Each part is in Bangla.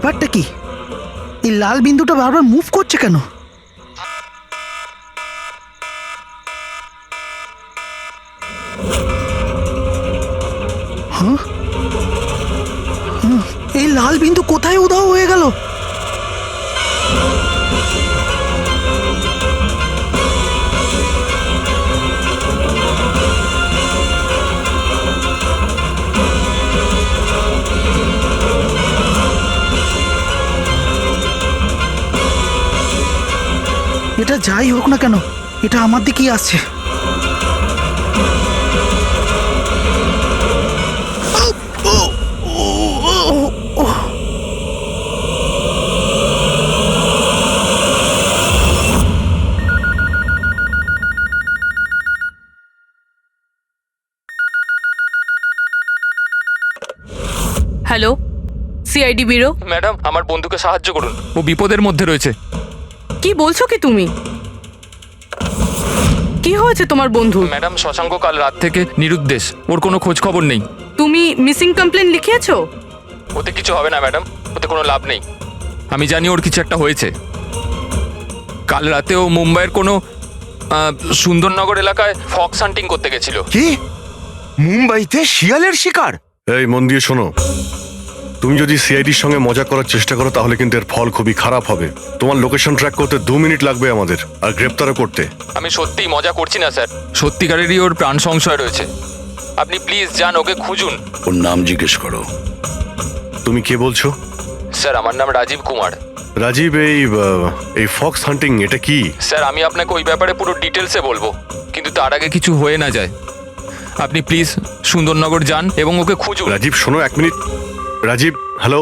ব্যাপারটা কি? এই লাল বিন্দুটা বারবার মুভ করছে কেন? হ্যাঁ, এই লাল বিন্দু কোথায় উধাও হয়ে গেল? এটা যাই হোক না কেন, এটা আমার দিকেই আসছে। Hello, CID bureau. ম্যাডাম, আমার বন্ধুকে সাহায্য করুন, ও বিপদের মধ্যে রয়েছে। কি বলছো কি তুমি? কি হয়েছে তোমার বন্ধু? ম্যাডাম, শশাঙ্ক কাল রাত থেকে নিরুদ্দেশ, ওর কোনো খোঁজ খবর নেই। তুমি মিসিং কমপ্লেন লিখিয়েছো? ওতে কিছু হবে না ম্যাডাম, ওতে কোনো লাভ নেই। আমি জানি ওর কিছু একটা হয়েছে। কাল রাতে ও মুম্বাইয়ের কোনো সুন্দরনগর এলাকায় ফক্স হান্টিং করতে গেছিল। কি? মুম্বাইতে শিয়ালের শিকার? এই মন দিয়ে শোনো, তুমি যদি সিআইডির সঙ্গে মজা করার চেষ্টা করো তাহলে কিন্তু এর ফল খুবই খারাপ হবে। তোমার লোকেশন ট্র্যাক করতে 2 মিনিট লাগবে আমাদের, আর গ্রেপ্তারও করতে। আমি সত্যিই মজা করছি না স্যার, সত্যিকারেরই ওর প্রাণ সংশয় রয়েছে। আপনি প্লিজ যান, ওকে খুঁজুন। ওর নাম জিজ্ঞেস করো। তুমি কে বলছো? স্যার, আমার নাম রাজীব কুমার। রাজীব, এই ফক্স হান্টিং এটা কি? স্যার, আমি আপনাকে ওই ব্যাপারে পুরো ডিটেলসে বলবো, কিন্তু তার আগে কিছু হয়ে না যায়। আপনি প্লিজ সুন্দরনগর যান এবং ওকে খুঁজুন। রাজীব শোনো, 1 minute. Rajib, hello.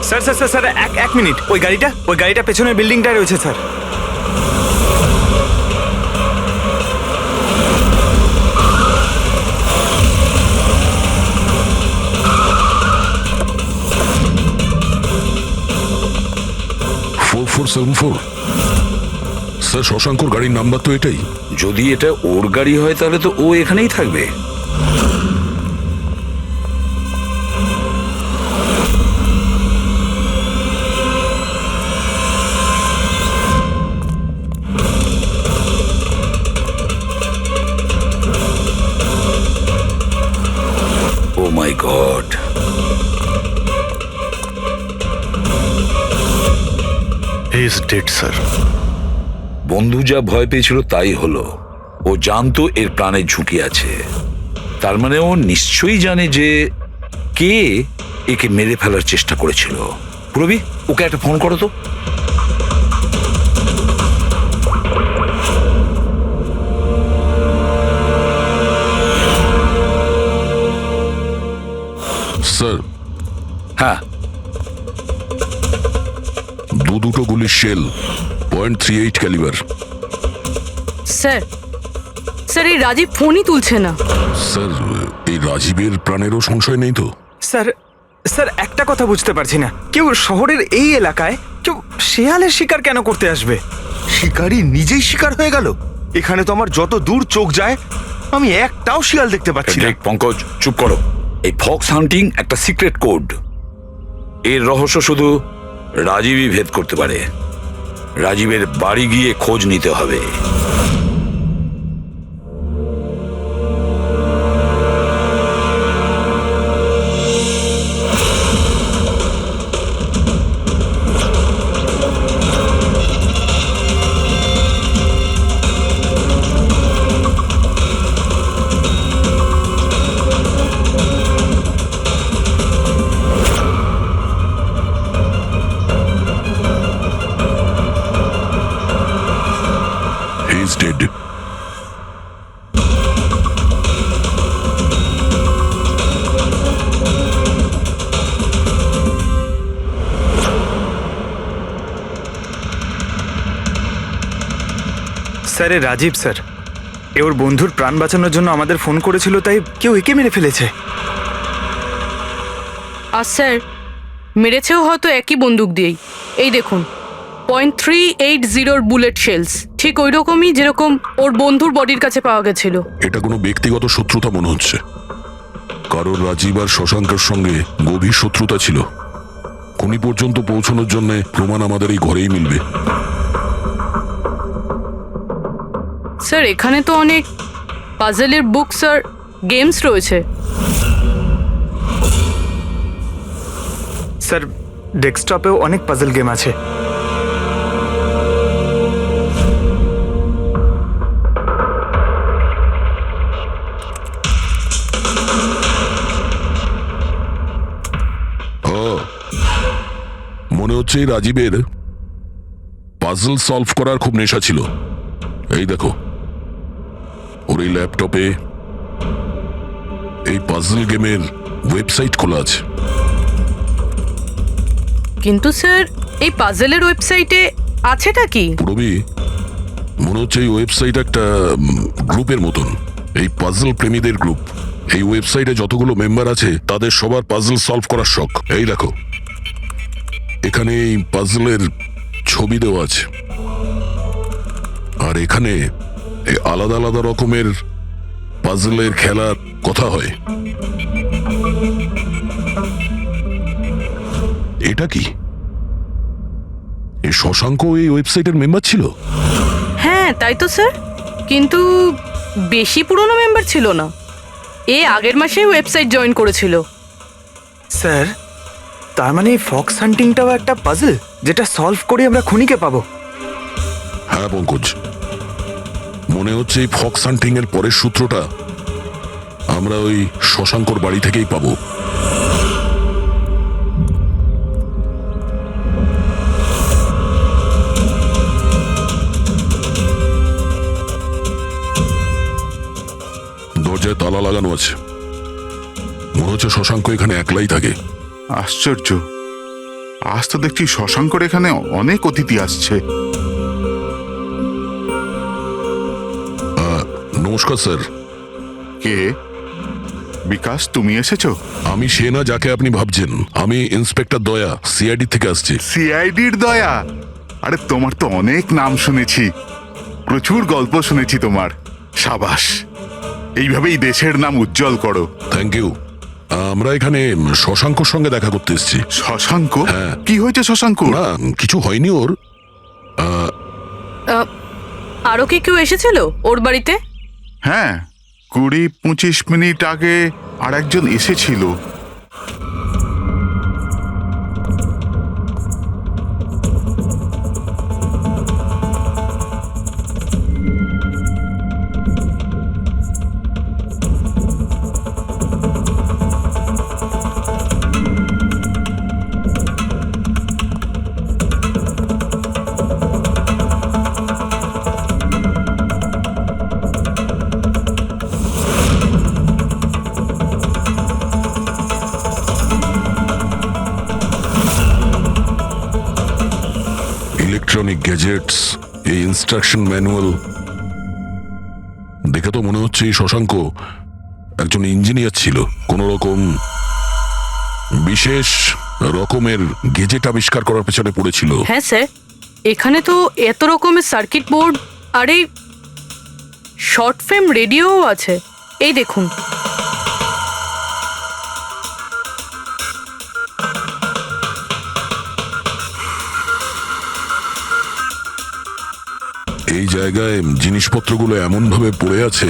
Sir sir sir sir এক মিনিট। ওই গাড়িটা পেছনের বিল্ডিংটায় রয়েছে স্যার। স্যার, শশাঙ্কর গাড়ির নাম্বার তো এটাই। যদি এটা ওর গাড়ি হয় তাহলে তো ও এখানেই থাকবে। Oh my god, he is dead sir. বন্ধু যা ভয় পেয়েছিল তাই হলো। ও জানতো এর প্রাণের ঝুঁকি আছে, তার মানে ও নিশ্চয়ই জানে যে কে একে মেরে ফেলার চেষ্টা করেছিল। পুরবি, ওকে একটা ফোন করো তো। স্যার, হ্যাঁ, দুটো গুলির শেল, .38 ক্যালিবার। স্যার, স্যার এই রাজীব ফোনই তুলছে না। স্যার, এই রাজীবের প্রাণেরও সংশয় নেই তো? স্যার স্যার একটা কথা বুঝতে পারছি না, কেউ শহরের এই এলাকায় কেউ শেয়ালের শিকার কেন করতে আসবে? শিকারী নিজেই শিকার হয়ে গেল। এখানে তো আমার যত দূর চোখ যায় আমি একটাও শিয়াল দেখতে পাচ্ছি না। দেখ পঙ্কজ, চুপ করো। এই ফক্স হান্টিং একটা সিক্রেট কোড। এর রহস্য শুধু রাজীবই ভেদ করতে পারে। রাজীবের বাড়ি গিয়ে খোঁজ নিতে হবে। He's dead. Sir, Rajiv sir, এ ওর বন্ধুর প্রাণ বাঁচানোর জন্য আমাদের ফোন করেছিল, তাই কেউ একে মেরে ফেলেছে। আর স্যার, মেরেছেও হয়তো একই বন্দুক দিয়েই। এই দেখুন, .380 বুলেট শেলস, ঠিক ওই রকমই যেরকম ওর বন্ধুর বডির কাছে পাওয়া গেছিল। এটা কোনো ব্যক্তিগত শত্রুতা মনে হচ্ছে। কারণ রাজীব আর শশাঙ্কের সঙ্গে গভীর শত্রুতা ছিল। খুনি পর্যন্ত পৌঁছানোর জন্য প্রমাণ আমাদের এই ঘরেই মিলবে। স্যার, এখানে তো অনেক পাজেলের বুকস আর গেমস রয়েছে। স্যার, ডেস্কটপেও অনেক পাজল গেম আছে। মনে হচ্ছে এই রাজীবের পাজল সলভ করার খুব নেশা ছিল। এই দেখো, ওর এই ল্যাপটপে এই পাজল গেমের ওয়েবসাইট খোলা আছে। কিন্তু স্যার, এই পাজেলের ওয়েবসাইটে আছেটা কি? পুরবি, মনে হচ্ছে এই ওয়েবসাইট একটা গ্রুপের মতন, এই পাজল প্রেমীদের গ্রুপ। এই ওয়েবসাইটে যতগুলো মেম্বার আছে তাদের সবার পাজল সলভ করার শখ। এই দেখো, এখানে এই পাজলের ছবি দেওয়া আছে, আর এখানে এই আলাদা আলাদা রকমের পাজলের খেলার কথা হয়। এটা কি? এই শশাঙ্ক এই ওয়েবসাইটের মেম্বার ছিল? হ্যাঁ, তাই তো স্যার, কিন্তু বেশি পুরনো মেম্বার ছিল না। এ আগের মাসেই ওয়েবসাইট জয়েন করেছিল। স্যার, তার মানে এই ফক্স হান্টিংটাও একটা পাজল, যেটা সলভ করে আমরা খুনিকে পাবো। হ্যাঁ পঙ্কজ, মনে হচ্ছে এই ফক্স হান্টিং এর পরের সূত্রটা আমরা ওই শশাঙ্কর বাড়ি থেকেই পাবো। দরজায় তালা লাগানো আছে, মনে হচ্ছে শশাঙ্ক এখানে একলাই থাকে। আশ্চর্য, আজ তো দেখছি শশাঙ্কর এখানে অনেক অতিথি আসছে। নমস্কার স্যার। কে? বিকাশ, তুমি এসেছো? আমি সে না যাকে আপনি ভাবছেন। আমি ইন্সপেক্টর দয়া, সিআইডি থেকে আসছি। সিআইডির দয়া? আরে তোমার তো অনেক নাম শুনেছি, প্রচুর গল্প শুনেছি তোমার। সাবাস, এইভাবেই দেশের নাম উজ্জ্বল করো। Thank you. আমরা এখানে শশাঙ্কর সঙ্গে দেখা করতে এসেছি। শশাঙ্ক? হ্যাঁ। কি হয়েছে শশাঙ্ক? না, কিছু হয়নি ওর। আরও কি কেউ এসেছিল ওর বাড়িতে? হ্যাঁ, 20-25 মিনিট আগে আর একজন এসেছিল। ইলেকট্রনিক গ্যাজেটস, এই ইনস্ট্রাকশন ম্যানুয়াল দেখে তো মনে হচ্ছে এই শশাঙ্ক একজন ইঞ্জিনিয়ার ছিল। কোন রকম বিশেষ রকমের গেজেট আবিষ্কার করার পেছনে পড়েছিল। হ্যাঁ স্যার, এখানে তো এত রকমের সার্কিট বোর্ড আর এই শর্ট ফিল্ম রেডিওও আছে। এই দেখুন। এই জায়গায় জিনিসপত্রগুলো এমন ভাবে পড়ে আছে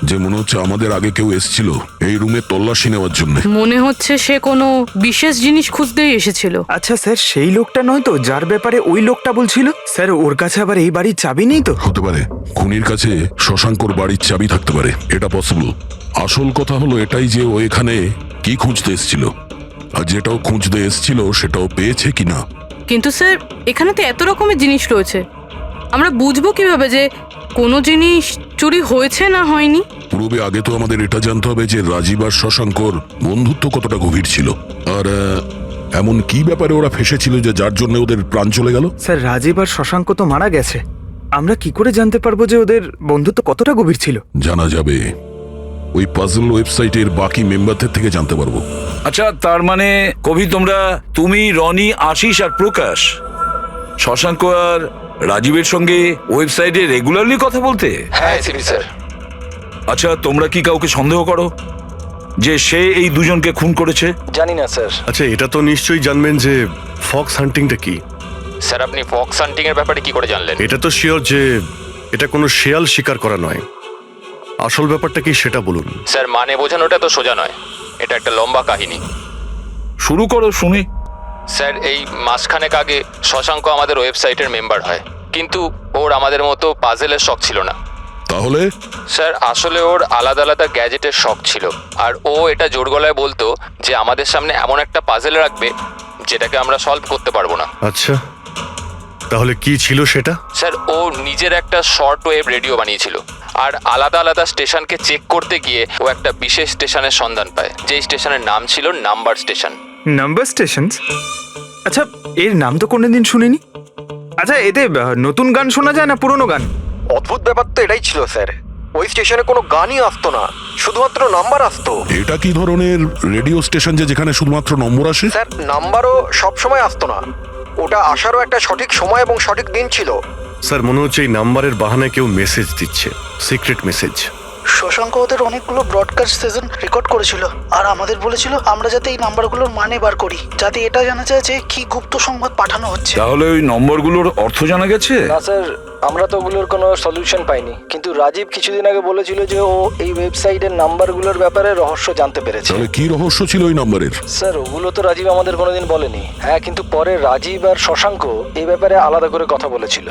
যে মনে হচ্ছে আমাদের আগে কেউ এসেছিল এই রুমে তল্লাশি নেওয়ার জন্য। মনে হচ্ছে সে কোনো বিশেষ জিনিস খুঁজতেই এসেছিল। আচ্ছা স্যার, সেই লোকটা নয় তো যার ব্যাপারে ওই লোকটা বলছিল? স্যার, ওর কাছে আবার এই বাড়ির চাবি নেই তো? হতে পারে খুনির কাছে শশাঙ্কর বাড়ির চাবি থাকতে পারে, এটা পসিবল। আসল কথা হলো এটাই যে ও এখানে কি খুঁজতে এসেছিল, আর যেটাও খুঁজতে এসেছিল সেটাও পেয়েছে কিনা। কিন্তু স্যার, এখানে তো এত রকমের জিনিস রয়েছে, আমরা বুঝবো কিভাবে যে কোনো জিনিস চুরি হয়েছে না হয়নি? পূর্বে আগে তো আমাদের এটা জানতে হবে যে রাজীব আর শশাঙ্কর বন্ধুত্ব কতটা গভীর ছিল, আর এমন কি ব্যাপারে ওরা ফেসেছিল যে যার জন্য ওদের প্রাণ চলে গেল। স্যার, রাজীব আর শশাঙ্ক তো মারা গেছে, আমরা কি করে জানতে পারবো যে ওদের বন্ধুত্ব কতটা গভীর ছিল? জানা যাবে ওই পাজল ওয়েবসাইটের বাকি মেম্বারদের থেকে জানতে পারবো। আচ্ছা, তার মানে কবি তুমি, রনি, আশিস আর প্রকাশ শশাঙ্ক আর রাজীবের সঙ্গে ওয়েবসাইটে রেগুলারলি কথা বলতে? হ্যাঁ এসিপি স্যার। আচ্ছা, তোমরা কি কাউকে সন্দেহ করো যে সে এই দুজনকে খুন করেছে? জানি না স্যার। আচ্ছা, এটা তো নিশ্চয়ই জানবেন যে ফক্স হান্টিংটা কি। স্যার আপনি ফক্স হান্টিং এর ব্যাপারে কি করে জানলেন? এটা তো শিওর যে এটা কোনো শেয়াল শিকার করা নয়। আসল ব্যাপারটা কি সেটা বলুন। স্যার মানে বোঝানোটা তো সোজা নয়, এটা একটা লম্বা কাহিনী। শুরু করো শুনি। স্যার এই মাসখানেক আগে শশাঙ্ক আমাদের ওয়েবসাইটের মেম্বার হয়, কিন্তু ওর আমাদের মতো পাজেলের শখ ছিল না। তাহলে স্যার আসলে ওর আলাদা আলাদা গ্যাজেটের শখ ছিল, আর ও এটা জোর গলায় বলতো যে আমাদের সামনে এমন একটা পাজেল রাখবে যেটাকে আমরা সলভ করতে পারবো না। আচ্ছা, তাহলে কি ছিল সেটা? স্যার ও নিজের একটা শর্ট ওয়েভ রেডিও বানিয়েছিল, আর আলাদা আলাদা স্টেশনকে চেক করতে গিয়ে ও একটা বিশেষ স্টেশনের সন্ধান পায়, যেই স্টেশনের নাম ছিল নাম্বার স্টেশন। Number station? আচ্ছা, এর নাম তো কোনোদিন শুনিনি। আচ্ছা, এতে নতুন গান শোনা যায় না পুরনো গান? অদ্ভুত ব্যাপার তো এটাই ছিল স্যার, ওই স্টেশনে কোনো গানই আসতো না, শুধুমাত্র নাম্বার আসতো। এটা কি ধরনের রেডিও স্টেশন যে যেখানে শুধুমাত্র নম্বর আসে? স্যার নাম্বারও সব সময় আসতো না, ওটা আসারও একটা সঠিক সময় এবং সঠিক দিন ছিল। স্যার, মনে হচ্ছে এই নাম্বারের বাহানায় কেউ মেসেজ দিচ্ছে, সিক্রেট মেসেজ। শশাঙ্ক ওদের অনেকগুলো ব্রডকাস্ট সেশন রেকর্ড করেছিল, আর আমাদের বলেছিল আমরা যাতে এই নাম্বারগুলোর মানে বার করি, যাতে এটা জানা যায় যে কি গুপ্ত সংবাদ পাঠানো হচ্ছে। তাহলে ওই নম্বরগুলোর অর্থ জানা গেছে? না স্যার, আমরা তো ওগুলোর কোনো সলিউশন পাইনি, কিন্তু রাজীব কিছুদিন আগে বলেছিল যে ও এই ওয়েবসাইটের নাম্বারগুলোর ব্যাপারে রহস্য জানতে পেরেছে। তাহলে কি রহস্য ছিল ওই নাম্বারের? স্যার ওগুলো তো রাজীব আমাদের কোনোদিন বলেনি। হ্যাঁ, কিন্তু পরে রাজীব আর শশাঙ্ক এই ব্যাপারে আলাদা করে কথা বলেছিল।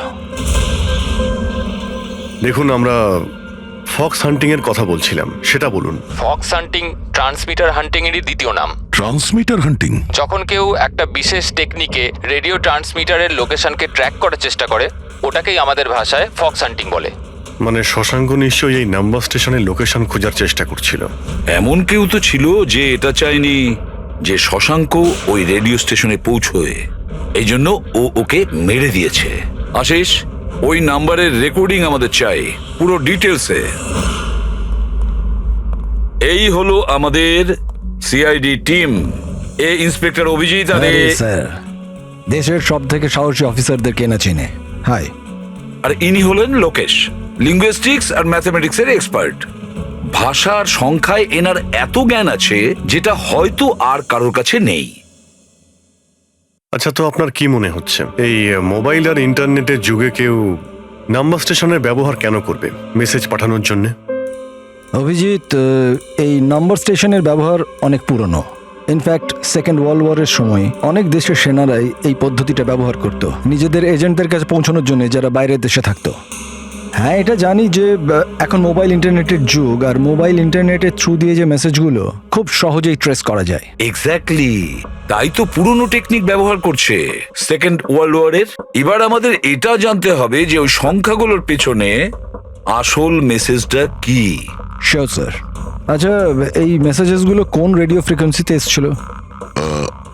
দেখুন, আমরা ফক্স হান্টিং এর কথা বলছিলাম, সেটা বলুন। ফক্স হান্টিং ট্রান্সমিটার হান্টিং এরই দ্বিতীয় নাম। ট্রান্সমিটার হান্টিং? যখন কেউ একটা বিশেষ টেকনিকে রেডিও ট্রান্সমিটারের লোকেশনকে ট্র্যাক করার চেষ্টা করে, ওটাকেই আমাদের ভাষায় ফক্স হান্টিং বলে। মানে শশাঙ্ক নিশ্চয়ই এই নাম্বার স্টেশনের লোকেশন খোঁজার চেষ্টা করছিল। এমন কেউ তো ছিল যে এটা চায়নি যে শশাঙ্ক ওই রেডিও স্টেশনে পৌঁছয়, এই জন্য ও ওকে মেরে দিয়েছে। আশিস, ওই নাম্বারের রেকর্ডিং আমাদের চাই, পুরো ডিটেলসে। এই হলো আমাদের সিআইডি টিম। এ ইন্সপেক্টর অভিজিৎ আর স্যার, দেশের সব থেকে সাহসী অফিসারদের কেনা চিনে। হাই। আর ইনি হলেন লোকেশ, লিঙ্গুইস্টিক্স আর ম্যাথমেটিক্স এর এক্সপার্ট। ভাষার সংখ্যায় এনার এত জ্ঞান আছে যেটা হয়তো আর কারোর কাছে নেই। আচ্ছা, তো আপনার কি মনে হচ্ছে এই মোবাইল আর ইন্টারনেটের যুগে কেউ নাম্বার স্টেশনের ব্যবহার কেন করবে মেসেজ পাঠানোর জন্য? অভিজিৎ, এই নম্বর স্টেশনের ব্যবহার অনেক পুরনো। ইনফ্যাক্ট সেকেন্ড ওয়ার্ল্ড ওয়ারের সময় অনেক দেশের সেনারাই এই পদ্ধতিটা ব্যবহার করত নিজেদের এজেন্টদের কাছে পৌঁছানোর জন্য, যারা বাইরের দেশে থাকতো। হ্যাঁ, এটা জানি যে এখন মোবাইল ইন্টারনেটের যুগ, আর মোবাইল ইন্টারনেটের থ্রু দিয়ে যে মেসেজগুলো খুব সহজেই ট্রেস করা যায়। এক্স্যাক্টলি, তাই তো পুরনো টেকনিক ব্যবহার করছে সেকেন্ড ওয়ার্ল্ড ওয়ারের। এবার আমাদের এটা জানতে হবে যে ওই সংখ্যাগুলোর পেছনে আসল মেসেজটা কি। Sure sir. আচ্ছা, এই মেসেজেসগুলো কোন রেডিও ফ্রিকোয়েন্সিতে এসেছিল?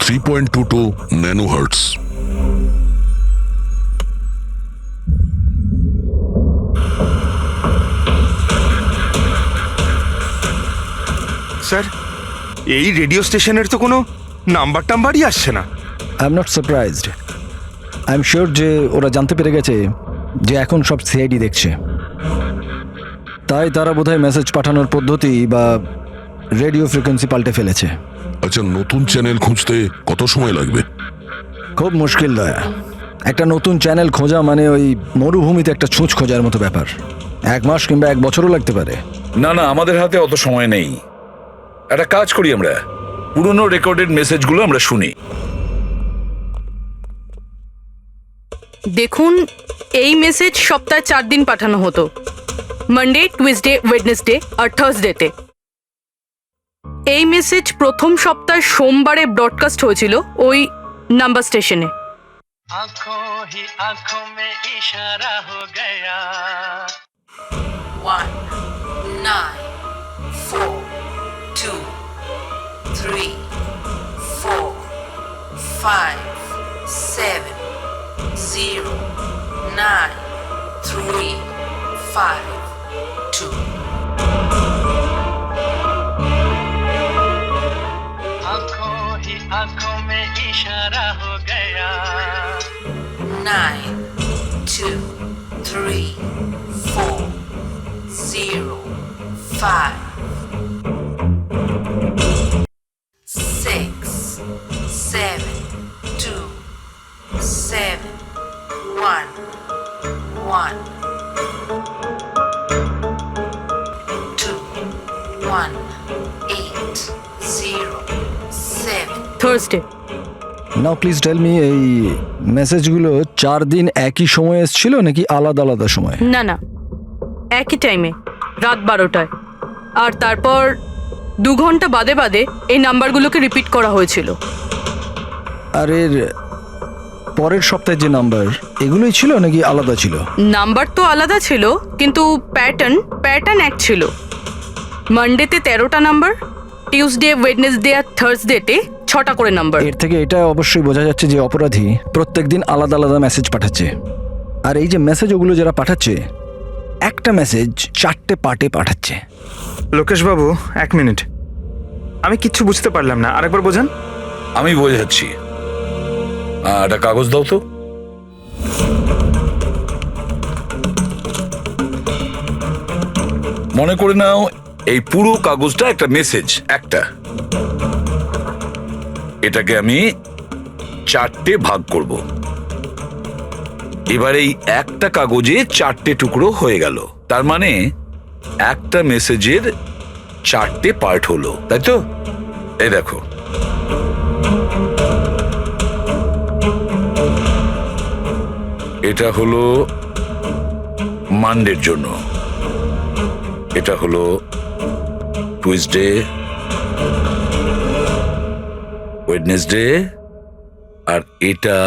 3.22 ন্যানোহার্টজ। স্যার, এই রেডিও স্টেশনের তো কোনো নাম্বার টাম্বারই আসছে না। I am not surprised. I am sure যে ওরা জানতে পেরে গেছে যে এখন সব সিআইডি দেখছে, তাই তারা বোধহয় মেসেজ পাঠানোর পদ্ধতি বা রেডিও ফ্রিকোয়েন্সি পাল্টে ফেলেছে। আচ্ছা, নতুন চ্যানেল খুঁজতে কত সময় লাগবে? খুব মুশকিল দয়া। একটা নতুন চ্যানেল খোঁজা মানে ওই মরুভূমিতে একটা ছুঁচ খোঁজার মতো ব্যাপার। 1 মাস কিংবা 1 বছরও লাগতে পারে। না না, আমাদের হাতে অত সময় নেই। একটা কাজ করি, আমরা পুরনো রেকর্ডেড মেসেজগুলো আমরা শুনি। দেখুন, এই মেসেজ সপ্তাহে 4 দিন পাঠানো হতো, মানডে, টুইসডে, ওয়েডনেসডে আর থার্সডেতে। এই মেসেজ প্রথম সপ্তাহে সোমবারে ব্রডকাস্ট হয়েছিল ওই নাম্বার স্টেশনে। आंखों ही आंखों में इशारा हो गया। 1 9 4 2 3 4 5 7 0 9 3 5 2 आंखों में इशारा हो गया 9 2 3 4 0 5 6 7 2 7 1 1 2 1 8 0 7 Thursday. Now please tell me, এই মেসেজগুলো 4 দিন একই সময়ে এসেছিল নাকি আলাদা আলাদা সময়? না না, একই টাইমে, রাত 12টায়। আর তারপর 2 ঘন্টা বাদে বাদে এই নাম্বারগুলোকে রিপিট করা হয়েছিল। আর এর পরের সপ্তাহে যে নাম্বার, এগুলোই ছিল নাকি আলাদা ছিল? নাম্বার তো আলাদা ছিল, কিন্তু প্যাটার্ন এক ছিল। মানডেতে 13টা নাম্বার, টিউসডে, ওয়েডনেসডে আর থার্সডেতে 6টা করে নাম্বার। এর থেকে এটা অবশ্যই বোঝা যাচ্ছে যে অপরাধী প্রত্যেকদিন আলাদা আলাদা মেসেজ পাঠাচ্ছে। আর এই যে মেসেজ ওগুলো যারা পাঠাচ্ছে, একটা মেসেজ 4টে পার্টে পাঠাচ্ছে। লোকেশ বাবু, 1 মিনিট, আমি কিচ্ছু বুঝতে পারলাম না, আরেকবার বোঝান। আমি বোঝাচ্ছি। একটা কাগজ দাও তো। মনে করে নাও এই পুরো কাগজটা একটা মেসেজ, একটা। এটাকে আমি 4টে ভাগ করব। এবার এই একটা কাগজে 4টে টুকরো হয়ে গেল, তার মানে একটা মেসেজের 4টে পার্ট হলো, তাই তো? এই দেখো, এটা হলো মানডের জন্য, এটা হলো টুইসডে, ওয়েডনেসডে, আর এটা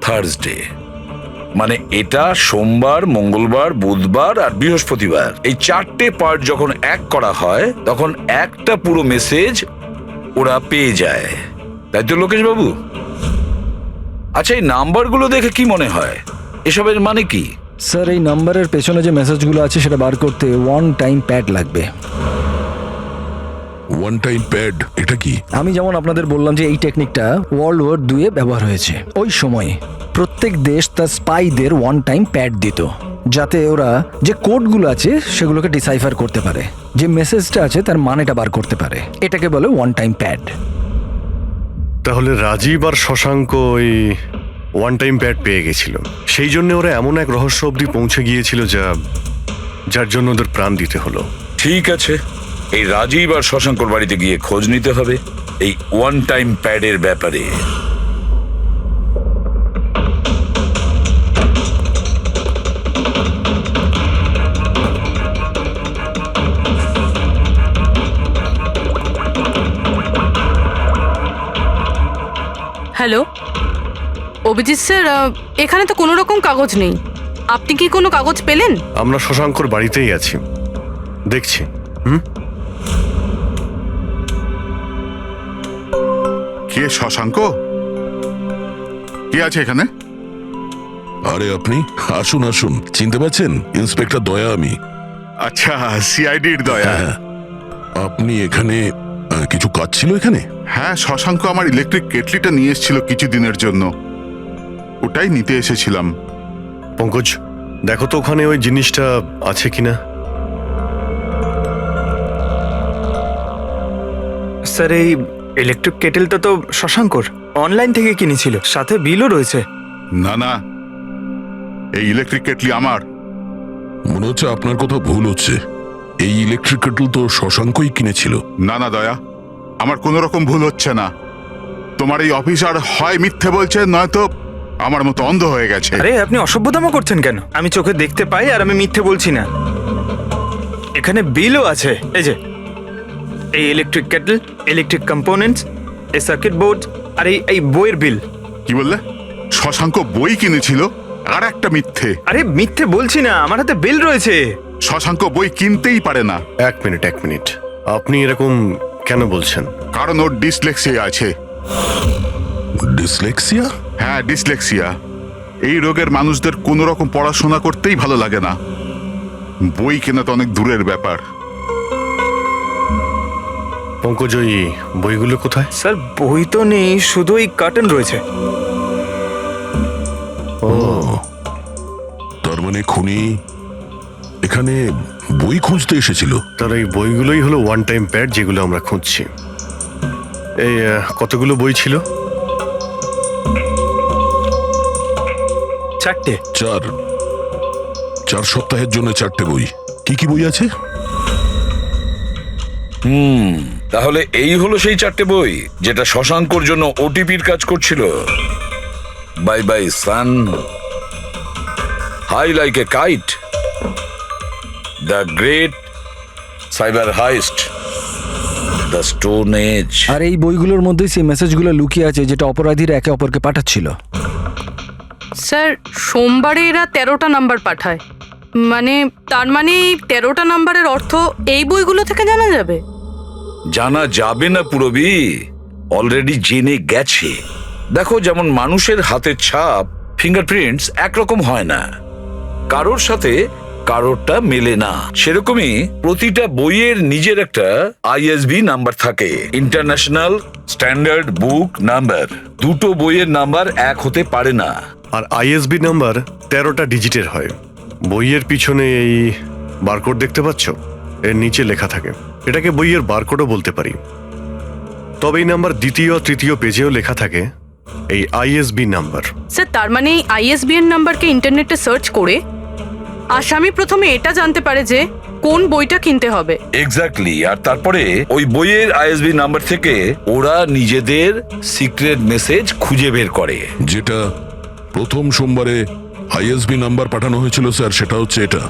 থার্সডে। মানে এটা সোমবার, মঙ্গলবার, বুধবার আর বৃহস্পতিবার। এই 4টে পার্ট যখন এক করা হয় তখন একটা পুরো মেসেজ ওরা পেয়ে যায়, তাই তো লোকেশ বাবু? আচ্ছা, এই নাম্বারগুলো দেখে কি মনে হয়, এসবের মানে কি? স্যার, এই নাম্বারের পেছনে যে মেসেজগুলো আছে সেটা বার করতে 1 টাইম প্যাড লাগবে। 1 টাইম প্যাড এটা কি? আমি যেমন আপনাদের বললাম যে এই টেকনিকটা ওয়ার্ল্ড ওয়ার 2-এ ব্যবহার হয়েছে। ওই সময় প্রত্যেক দেশ তার স্পাইদের 1 টাইম প্যাড দিত, যাতে ওরা যে কোডগুলো আছে সেগুলোকে ডিসাইফার করতে পারে, যে মেসেজটা আছে তার মানেটা বার করতে পারে। এটাকে বলে 1 টাইম প্যাড। তাহলে রাজীব আর শশাঙ্ক ওই 1 টাইম প্যাড পেয়ে গেছিল, সেই জন্য ওরা এমন এক রহস্য অবধি পৌঁছে গিয়েছিল যার জন্য ওদের প্রাণ দিতে হলো। ঠিক আছে, এই রাজীব আর শশাঙ্কর বাড়িতে গিয়ে খোঁজ নিতে হবে এই 1 টাইম প্যাডের ব্যাপারে। হ্যালো অভিজিৎ স্যার, এখানে তো কোনো রকম কাগজ নেই। আপনি কি কোনো কাগজ পেলেন? আমরা শশাঙ্কর বাড়িতেই আছি, দেখছি। কে শশাঙ্ক? কে আছে এখানে? আরে আপনি আসুন আসুন, চিনতে পারছেন? ইন্সপেক্টর দয়া আমি। আচ্ছা, সিআইডির দয়া। হ্যাঁ, আপনি এখানে কিছু কাজ ছিল এখানে? হ্যাঁ, শশাঙ্ক আমার ইলেকট্রিক কেটলিটা নিয়ে এসেছিল কিছুদিনের জন্য, ওটাই নিতে এসেছিলাম। পঙ্কজ, দেখো তো ওখানে ওই জিনিসটা আছে কিনা। স্যার, এই ইলেকট্রিক কেটেলটা তো শশাঙ্কর অনলাইন থেকে কিনেছিল, সাথে বিলও রয়েছে। না না, এই ইলেকট্রিক কেটলি আমার। মনে হচ্ছে আপনার কোথাও ভুল হচ্ছে। এই ইলেকট্রিক কেটল তো শশাঙ্কই কিনেছিল। না না দয়া, আমার কোনো রকম ভুল হচ্ছে না। তোমার এই অফিসার হয় মিথ্যে বলছে, নয়তো আমার মতো অন্ধ হয়ে গেছে। আরে আপনি অসভ্যতামো করছেন কেন? আমি চোখে দেখতে পাই আর আমি মিথ্যে বলছি না। এখানে বিলও আছে, এই যে এই ইলেকট্রিক কেটল, ইলেকট্রিক কম্পোনেন্টস, এই সার্কিট বোর্ড আর এই বইয়ের বিল। কি বললে? শশাঙ্ক বই কিনেছিল? আর একটা মিথ্যে। আরে মিথ্যে বলছি না, আমার হাতে বিল রয়েছে। শশাঙ্ক বই কিনতেই পারে না। 1 মিনিট, আপনি এরকম কেন বলছেন? কারণ ওর ডিসলেক্সিয়া আছে। ডিসলেক্সিয়া? হ্যাঁ, ডিসলেক্সিয়া। এই রোগের মানুষদের কোনো রকম পড়াশোনা করতেই ভালো লাগে না। বই কেনা তো অনেক দূরের ব্যাপার। পঙ্কজয়ী বইগুলো কোথায়? স্যার বই তো নেই, শুধু এই কার্টন রয়েছে। ও তার মানে খুনি এখানে বই খুঁজতে এসেছিল। তার এই বইগুলোই হলো ওয়ান টাইম প্যাড যেগুলো আমরা খুঁজছি। এই কতগুলো বই ছিল? 4টে। 4 সপ্তাহের জন্য 4টে বই। কি কি বই আছে? তাহলে এই হলো সেই 4টে বই যেটা শশাঙ্কর জন্য ওটিপির কাজ করছিল। Bye bye son, high like a kite, the great cyber heist, the stone age. আর এই বইগুলোর মধ্যেই সেই মেসেজগুলো লুকিয়ে আছে যেটা অপরাধীরা একে অপরকে পাঠাচ্ছিল। স্যার সোমবারে এরা 13টা নাম্বার পাঠায়, মানে তার মানে এই 13টা নাম্বারের অর্থ এই বইগুলো থেকে জানা যাবে? জানা যাবে না পুরবি, অলরেডি জেনে গেছে। দেখো, যেমন মানুষের হাতের ছাপ ফিঙ্গারপ্রিন্টস একরকম হয় না, কারোর সাথে কারোরটা মেলে না, সেরকমই প্রতিটা বইয়ের নিজের একটা আইএসবি নাম্বার থাকে, ইন্টারন্যাশনাল স্ট্যান্ডার্ড বুক নাম্বার। দুটো বইয়ের নাম্বার এক হতে পারে না। আর আইএসবি নাম্বার 13টা ডিজিটের হয়। বইয়ের পিছনে এই বারকোড দেখতে পাচ্ছ, এর নিচে লেখা থাকে। এটাকে বইয়ের বারকোডও বলতে পারি। তবে এই নাম্বার দ্বিতীয় তৃতীয় পেজেও লেখা থাকে, এই আইএসবি নাম্বার। স্যার তার মানে এই আইএসবিএন নাম্বারকে ইন্টারনেটে সার্চ করে আসামি প্রথমে এটা জানতে পারে যে কোন বইটা কিনতে হবে। এক্স্যাক্টলি। আর তারপরে ওই বইয়ের আইএসবি নাম্বার থেকে ওরা নিজেদের সিক্রেট মেসেজ খুঁজে বের করে। যেটা প্রথম সোমবারে আইএসবি নাম্বার পাঠানো হয়েছিল স্যার, সেটা হচ্ছে এটা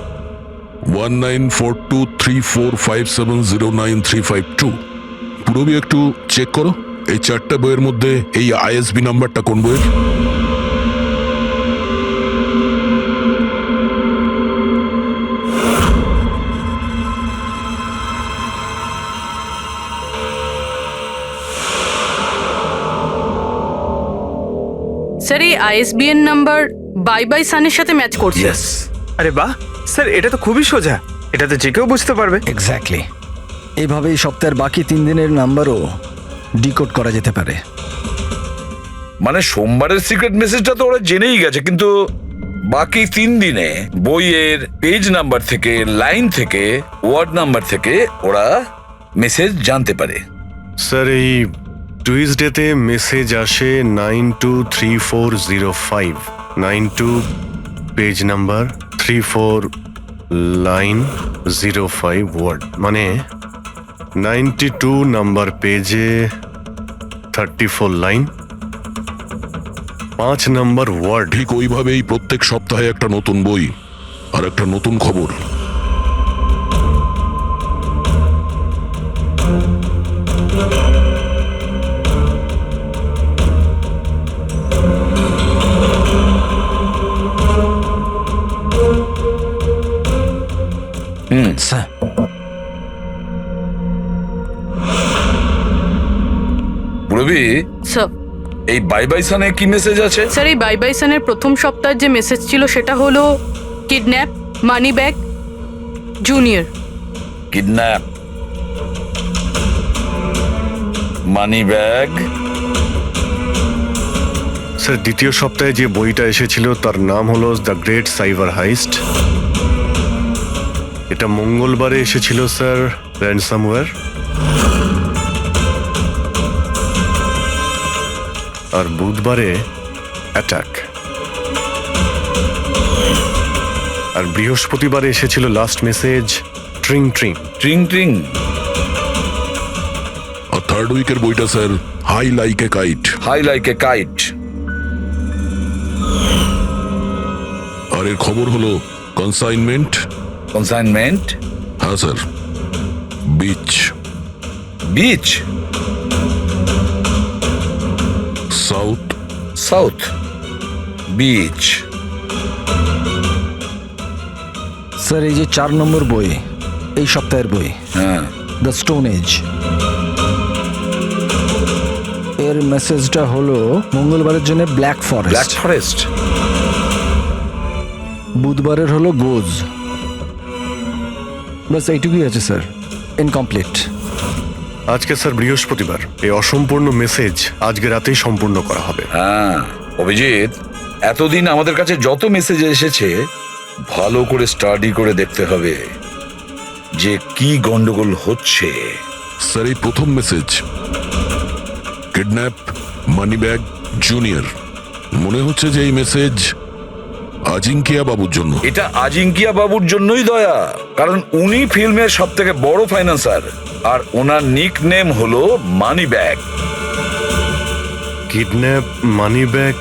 194234570935 পুরোবি একটু চেক করো এই 4টা বইয়ের মধ্যে এই আইএসবি নাম্বারটা কোন বইয়ের। স্যার এই আইএসবিএন নাম্বার বাই বাই সানের সাথে ম্যাচ করছে। আরে বাহ স্যার, এটা তো খুবই সোজা, এটা তো যে কেউ বুঝতে পারবে। এক্স্যাক্টলি। এইভাবেই সপ্তাহের বাকি 3 দিনের নাম্বারও ডিকোড করা যেতে পারে। মানে সোমবারের সিক্রেট মেসেজটা তো ওরা জেনেই গেছে, কিন্তু বাকি 3 দিনে বইয়ের পেজ নাম্বার থেকে, লাইন থেকে, ওয়ার্ড নাম্বার থেকে ওরা মেসেজ জানতে পারে। স্যার এই টুইসডেতে মেসেজ আসে 923405, 92 পেজ নাম্বার, 34 লাইন, 05 ওয়ার্ড, মানে 92 নাম্বার পেজে 34 লাইন, 5 নাম্বার ওয়ার্ড। ঠিক ওইভাবেই প্রত্যেক সপ্তাহে একটা নতুন বই আর একটা নতুন খবর। স্যার রবি, স্যার এই বাই বাই সানে কি মেসেজ আছে? স্যার এই বাই বাই সানের প্রথম সপ্তাহের যে মেসেজ ছিল সেটা হলো kidnap, money bag, junior. Kidnap, money bag. Sir দ্বিতীয় সপ্তাহে যে বইটা এসেছিল তার নাম হলো দ্য গ্রেট সাইবার হাইস্ট। এটা মঙ্গলবারে এসেছিল স্যার, র্যানসামওয়্যার। আর বুধবারে অ্যাটাক। আর বৃহস্পতিবারে এসেছিল last message tring tring. Tring tring. আর থার্ড উইকের বইটা sir high like a kite. High like a kite. আর এর খবর হলো কনসাইনমেন্ট। কনসাইনমেন্ট? হ্যাঁ sir. Beach. Beach? South. South beach. Sir এই যে 4 নম্বর বই, এই সপ্তাহের বই, হ্যাঁ, দ্য স্টোন এজ, এর মেসেজটা হলো মঙ্গলবারের জন্য ব্ল্যাক ব্ল্যাক ফরেস্ট, ফরেস্ট। বুধবারের হলো গোজ। বাস এইটুকুই আছে স্যার, ইনকমপ্লিট। আজকে স্যার বৃহস্পতিবার, এই অসম্পূর্ণ মেসেজ আজকে রাতেই সম্পূর্ণ করা হবে। হ্যাঁ অভিজিৎ, এতদিন আমাদের কাছে যত মেসেজ এসেছে ভালো করে স্টাডি করে দেখতে হবে যে কি গন্ডগোল হচ্ছে। স্যার এই প্রথম message, kidnap money bag junior, মনে হচ্ছে যে এই মেসেজ আজিঙ্কিয়া বাবুর জন্য। এটা আজিঙ্কিয়া বাবুর জন্যই দয়া, কারণ উনি ফিল্মের সব থেকে বড় ফাইন্যান্সার আর ওনার নিক নেম হলো money bag. Kidnap money bag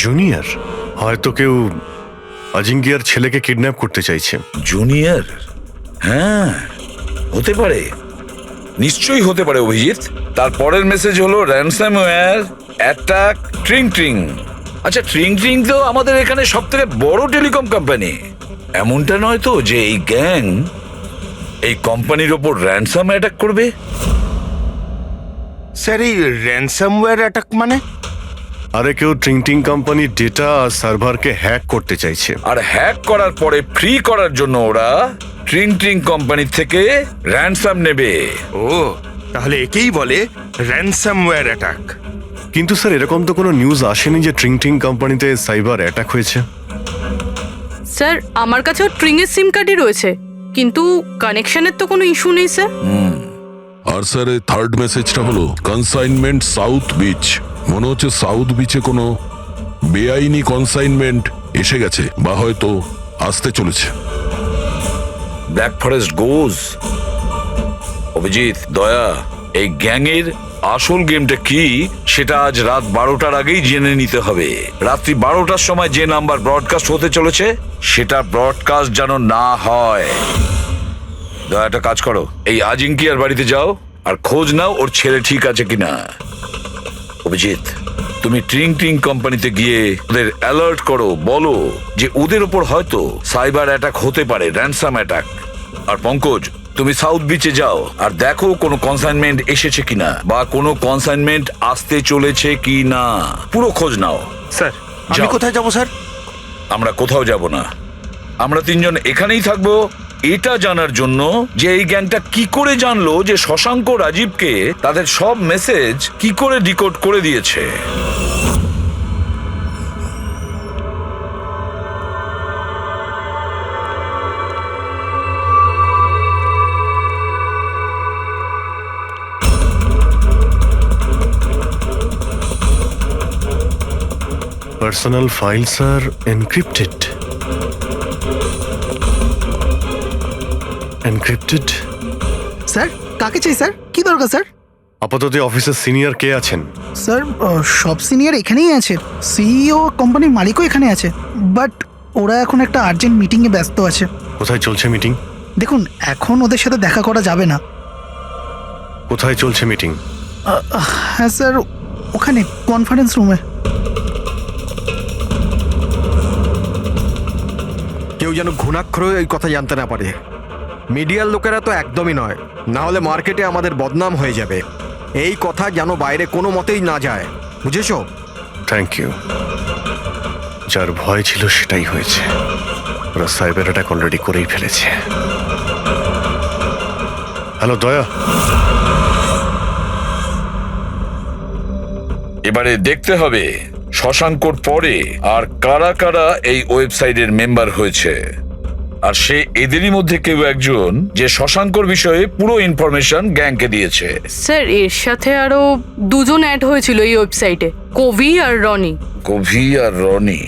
junior, হয়তো কেউ অজিঙ্কিয়ার ছেলেকে কিডন্যাপ করতে চাইছে। জুনিয়র? হ্যাঁ হতে পারে, নিশ্চয়ই হতে পারে অভিজিৎ। তারপরের মেসেজ হলো র্যানসামওয়্যার অ্যাটাক ট্রিং ট্রিং। আচ্ছা ট্রিং ট্রিং তো আমাদের এখানে সব থেকে বড় টেলিকম কোম্পানি। এমনটা নয় তো যে এই গ্যাং এই কোম্পানির ওপর র্যানসাম অ্যাটাক করবে? স্যার এই র্যানসামওয়্যার অ্যাটাক মানে? আরে কেউ ট্রিং কোম্পানির ডেটা আর সার্ভারকে হ্যাক করতে চাইছে। আর হ্যাক করার পরে ফ্রি করার জন্য ওরা ট্রিং ট্রিং কোম্পানি থেকে র্যানসাম নেবে। ও তাহলে একেই বলে র্যানসামওয়্যার অ্যাটাক। কিন্তু স্যার এরকম তো কোনো নিউজ আসেনি যে ট্রিং কোম্পানিতে সাইবার অ্যাটাক হয়েছে। স্যার আমার কাছেও ট্রিংয়ের সিম কার্ডই রয়েছে, কিন্তু কানেকশনের তো কোনো ইস্যু নেই স্যার। আর স্যার এই থার্ড মেসেজটা হলো কনসাইনমেন্ট সাউথ বিচ, মনে হচ্ছে সাউথ বিচে কোনো বেআইনি কনসাইনমেন্ট এসে গেছে বা হয়তো আসতে চলেছে। ব্ল্যাক ফরেস্ট গোজ। অভিজিৎ, দয়া, এই গ্যাংয়ের আসল গেমটা কি সেটা আজ রাত 12টার আগেই জেনে নিতে হবে। রাত্রি 12টার সময় যে নাম্বার ব্রডকাস্ট হতে চলেছে সেটা ব্রডকাস্ট যেন না হয়। দয়া একটা কাজ করো, এই আজিঙ্কিয়ার বাড়িতে যাও আর খোঁজ নাও ওর ছেলে ঠিক আছে কিনা। অভিজিৎ, তুমি ট্রিং কোম্পানিতে গিয়ে ওদের অ্যালার্ট করো, বলো যে ওদের ওপর হয়তো সাইবার অ্যাটাক হতে পারে, র্যানসাম অ্যাটাক। আর পঙ্কজ, তুমি সাউথ বিচে যাও আর দেখো কোনো কনসাইনমেন্ট এসেছে কিনা বা কোনো কনসাইনমেন্ট আসতে চলেছে কিনা, পুরো খোঁজ নাও। স্যার আমি যাও। কোথায় যাব স্যার? আমরা কোথাও যাব না, আমরা তিনজন এখানেই থাকবো এটা জানার জন্য যে এই গ্যাংটা কি করে জানলো যে শশাঙ্ক রাজীবকে তাদের সব মেসেজ কি করে ডিকোড করে দিয়েছে। পার্সোনাল ফাইলস আর এনক্রিপ্টেড। এনক্রিপ্টেড? স্যার কাকে চাই স্যার? কি দরকার স্যার? আপাতত অফিসের সিনিয়র কে আছেন? স্যার সব সিনিয়র এখানেই আছে, সিইও কোম্পানির মালিকও এখানে আছে, বাট ওরা এখন একটা আর্জেন্ট মিটিংয়ে ব্যস্ত আছে। কোথায় চলছে মিটিং? দেখুন এখন ওদের সাথে দেখা করা যাবে না। কোথায় চলছে মিটিং? হ্যাঁ স্যার, ওখানে কনফারেন্স রুমে। কেউ যেন ঘুণাক্ষরেও এই কথা জানতে না পারে। মিডিয়ার লোকেরা তো একদমই নয়, না হলে মার্কেটে আমাদের বদনাম হয়ে যাবে। এই কথা যেন বাইরে কোনো মতেই না যায়, বুঝেছো? Thank you. যার ভয় ছিল সেটাই হয়েছে, ওরা সাইবার অ্যাটাক অলরেডি করেই ফেলেছে। হ্যালো দয়া, এবারে দেখতে হবে শশাঙ্কর পরে আর কারা কারা এই ওয়েবসাইটের মেম্বার হয়েছে, আর সে এদেরই মধ্যে কেউ একজন যে শশাঙ্কর বিষয়ে পুরো ইনফরমেশন গ্যাংকে দিয়েছে। স্যার এর সাথে আরো দুজন অ্যাড হয়েছিল এই ওয়েবসাইটে, কবি আর রনি। কবি আর রনি,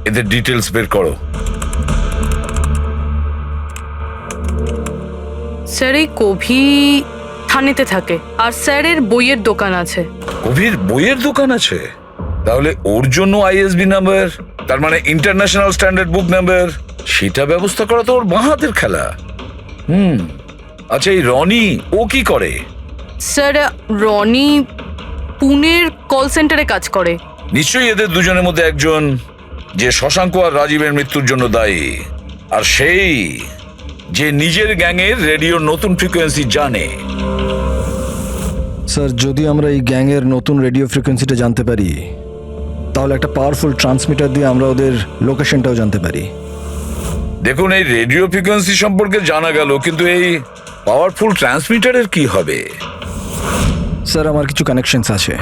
এদের ডিটেলস বের করো। স্যার এই কবি থানেতে থাকে আর স্যারের বইয়ের দোকান আছে। কবির বইয়ের দোকান আছে? তাহলে ওর জন্য আইএসবি নাম্বার, তার মানে ইন্টারন্যাশনাল স্ট্যান্ডার্ড বুক নাম্বার, সেটা ব্যবস্থা করা তো ওর বাঁ হাতের খেলা। আচ্ছা এই রনি ও কি করে? স্যার রনি পুনের কল সেন্টারে কাজ করে। নিশ্চয়ই এদের দুজনের মধ্যে একজন যে শশাঙ্ক আর রাজীবের মৃত্যুর জন্য দায়ী, আর সেই যে নিজের গ্যাংয়ের রেডিওর নতুন ফ্রিকোয়েন্সি জানে। স্যার যদি আমরা এই গ্যাংয়ের নতুন রেডিও ফ্রিকোয়েন্সিটা জানতে পারি, তাহলে একটা পাওয়ারফুল ট্রান্সমিটার দিয়ে আমরা ওদের লোকেশনটাও জানতে পারি। দেখুন এই রেডিও ফ্রিকোয়েন্সি সম্পর্কে জানা গেল, কিন্তু এই পাওয়ারফুল ট্রান্সমিটারের কি হবে? স্যার আমার কিছু কানেকশনস আছে,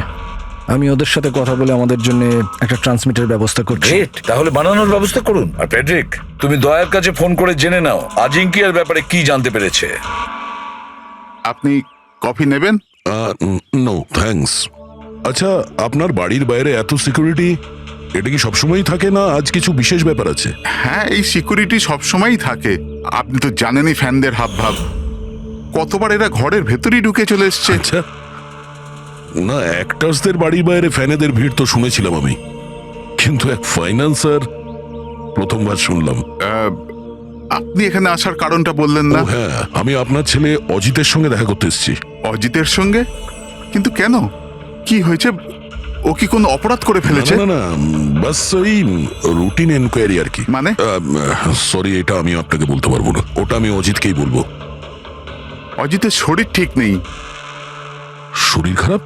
আমি ওদের সাথে কথা বলে আমাদের জন্য একটা ট্রান্সমিটার ব্যবস্থা করছি। গ্রেট, তাহলে বানানোর ব্যবস্থা করুন। আর প্যাড্রিক, তুমি দয়ার কাছে ফোন করে জেনে নাও আজিঙ্কিয়ার ব্যাপারে কি জানতে পেরেছে। আপনি কফি নেবেন? No thanks. আচ্ছা, আপনার বাড়ির বাইরে এত সিকিউরিটি, এটা কি সবসময়ই থাকে না আজ কিছু বিশেষ ব্যাপার আছে? হ্যাঁ, এই সিকিউরিটি সবসময়ই থাকে। আপনি তো জানেনই ফ্যানদের হাবভাব। কতবার এরা ঘরের ভেতরেই ঢুকে চলে এসছে। আচ্ছা, না অ্যাক্টার্সদের বাড়ির বাইরে ফ্যানেদের ভিড় তো শুনেছিলাম আমি, কিন্তু এক ফাইন্যান্সার প্রথমবার শুনলাম। আপনি এখানে আসার কারণটা বললেন না? ও হ্যাঁ, আমি আপনার ছেলে অজিতের সঙ্গে দেখা করতে এসেছি। অজিতের সঙ্গে? কিন্তু কেন, কি হয়েছে? ও কি কোনো অপরাধ করে ফেলেছে? না না, বাস ওই রুটিন এনকোয়ারি আর কি। মানে? সরি, এটা আমি আপনাকে বলতে পারবো না, ওটা আমি অজিতকেই বলবো। অজিতের শরীর ঠিক নেই। শরীর খারাপ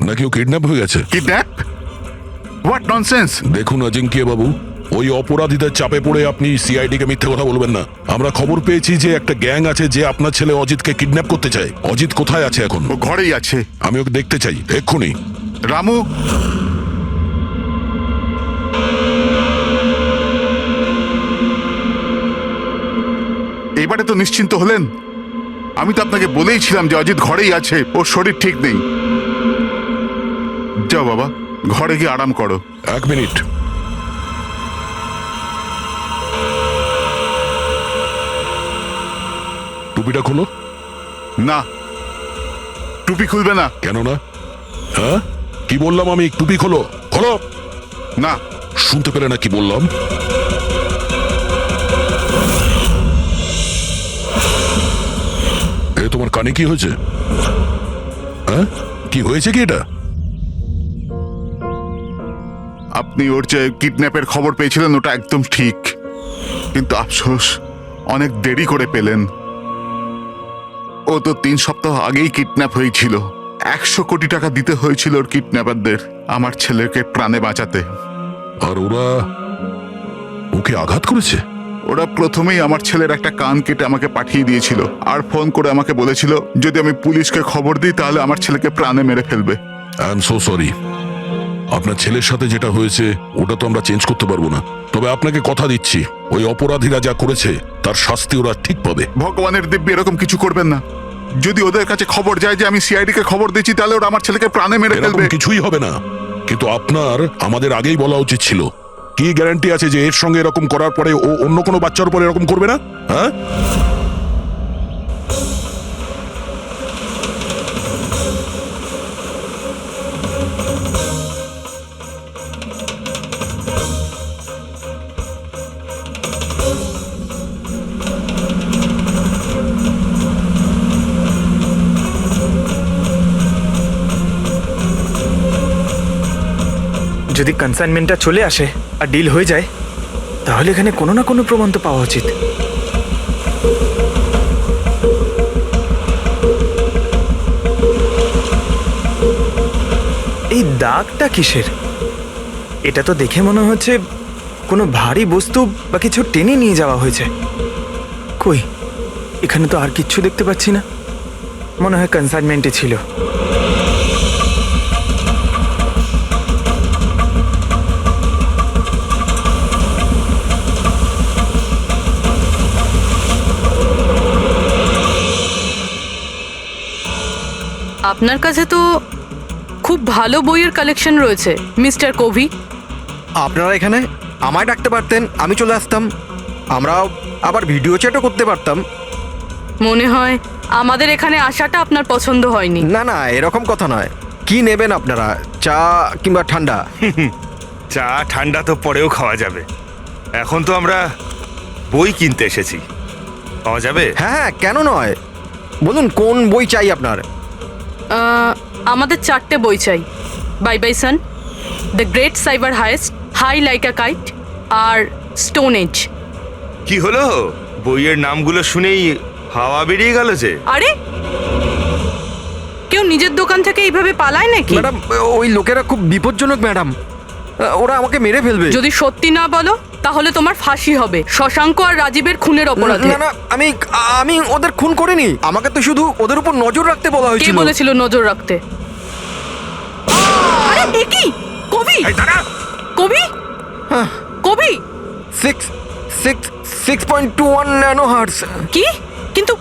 নাকি ও কিডন্যাপ হয়ে গেছে? কিডন্যাপ? What nonsense! দেখুন অজিঙ্কিয়া বাবু, ওই অপরাধীদের চাপে পড়ে আপনি সিআইডি কে মিথ্যে কথা বলবেন না। আমরা খবর পেয়েছি যে একটা গ্যাং আছে যে আপনার ছেলে অজিতকে কিডন্যাপ করতে চায়। অজিত কোথায় আছে এখন? ও ঘরেই আছে। আমি ওকে দেখতে চাই এক্ষুনি। রামু, এবারে তো নিশ্চিন্ত হলেন? আমি তো আপনাকে বলেইছিলাম যে অজিত ঘরেই আছে, ওর শরীর ঠিক নেই। যাও বাবা, ঘরে গিয়ে আরাম করো। এক মিনিট। টুপিটা খোলো। না, টুপি খুলবে না। কেন না? হ্যাঁ, কি বললাম আমি? টুপি খোলো। খোলো না। শুনতে পেলে না কি বললাম? এ তোমার কানে কি হয়েছে? হ্যাঁ, কি হয়েছে কি এটা? আপনি ওর যে কিডন্যাপের খবর পেয়েছিলেন ওটা একদম ঠিক, কিন্তু আফসোস অনেক দেরি করে পেলেন। ও তো 3 সপ্তাহ আগেই কিডন্যাপ হয়েছিল। 100 কোটি টাকা দিতে হয়েছিল ওর কিডন্যাপারদের আমার ছেলেকে প্রাণে বাঁচাতে। আর ওরা ওকে আঘাত করেছে? ওরা প্রথমেই আমার ছেলের একটা কান কেটে আমাকে পাঠিয়ে দিয়েছিল, আর ফোন করে আমাকে বলেছিল যদি আমি পুলিশকে খবর দিই তাহলে আমার ছেলেকে প্রাণে মেরে ফেলবে। I am so sorry. আপনার ছেলের সাথে যেটা হয়েছে ওটা তো আমরা চেঞ্জ করতে পারবো না, তবে আপনাকে কথা দিচ্ছি ওই অপরাধীরা যা করেছে তার শাস্তি ওরা ঠিক পাবে। ভগবানের দিব্যি এরকম কিছু করবেন না। যদি ওদের কাছে খবর যায় যে আমি সিআইডি কে খবর দিচ্ছি তাহলে ওরা আমার ছেলেকে প্রাণে মেরে ফেলবে। কিছুই হবে না, কিন্তু আপনার আমাদের আগেই বলা উচিত ছিল। কি গ্যারান্টি আছে যে এর সঙ্গে এরকম করার পরে ও অন্য কোনো বাচ্চার উপর এরকম করবে না? হ্যাঁ, যদি কনসাইনমেন্টটা চলে আসে আর ডিল হয়ে যায় তাহলে এখানে কোনো না কোনো প্রমাণ তো পাওয়া উচিত। এই দাগটা কিসের? এটা তো দেখে মনে হচ্ছে কোনো ভারী বস্তু বা কিছু টেনে নিয়ে যাওয়া হয়েছে। কই, এখানে তো আর কিচ্ছু দেখতে পাচ্ছি না। মনে হয় কনসাইনমেন্টে ছিল। আপনার কাছে তো খুব ভালো বইয়ের কালেকশন রয়েছে মিস্টার কোভি। আপনারা এখানে আমায় ডাকতে পারতেন, আমি চলে আসতাম। আমরাও আবার ভিডিও চ্যাটও করতে পারতাম। মনে হয় আমাদের এখানে আসাটা আপনার পছন্দ হয়নি। না না, এরকম কথা নয়। কি নেবেন আপনারা, চা কিংবা ঠান্ডা? চা ঠান্ডা তো পরেও খাওয়া যাবে, এখন তো আমরা বই কিনতে এসেছি। পাওয়া যাবে? হ্যাঁ হ্যাঁ, কেন নয়। বলুন কোন বই চাই আপনার? আমাদের 4টে বই চাই। Bye bye sun, the great cyber heist, high like a kite আর স্টোন এজ। কি হলো, বইয়ের নামগুলো শুনেই হাওয়া বেরিয়ে গেল যে? আরে কেউ নিজের দোকান থেকে এইভাবে পালায় নাকি? ম্যাডাম, ওই লোকেরা খুব বিপজ্জনক ম্যাডাম, ওরা আমাকে মেরে ফেলবে। যদি সত্যি না বলো তাহলে তোমার ফাঁসি হবে শশাঙ্ক আর রাজীবের খুনের অপরাধে। না না, আমি ওদের খুন করিনি। আমাকে তো শুধু ওদের উপর নজর রাখতে বলা কে হয়েছিল। বলেছিল নজর রাখতে? আরে এ কি? কবি কবি কবি 6.21 ন্যানো হার্টজ। কি? কিন্তু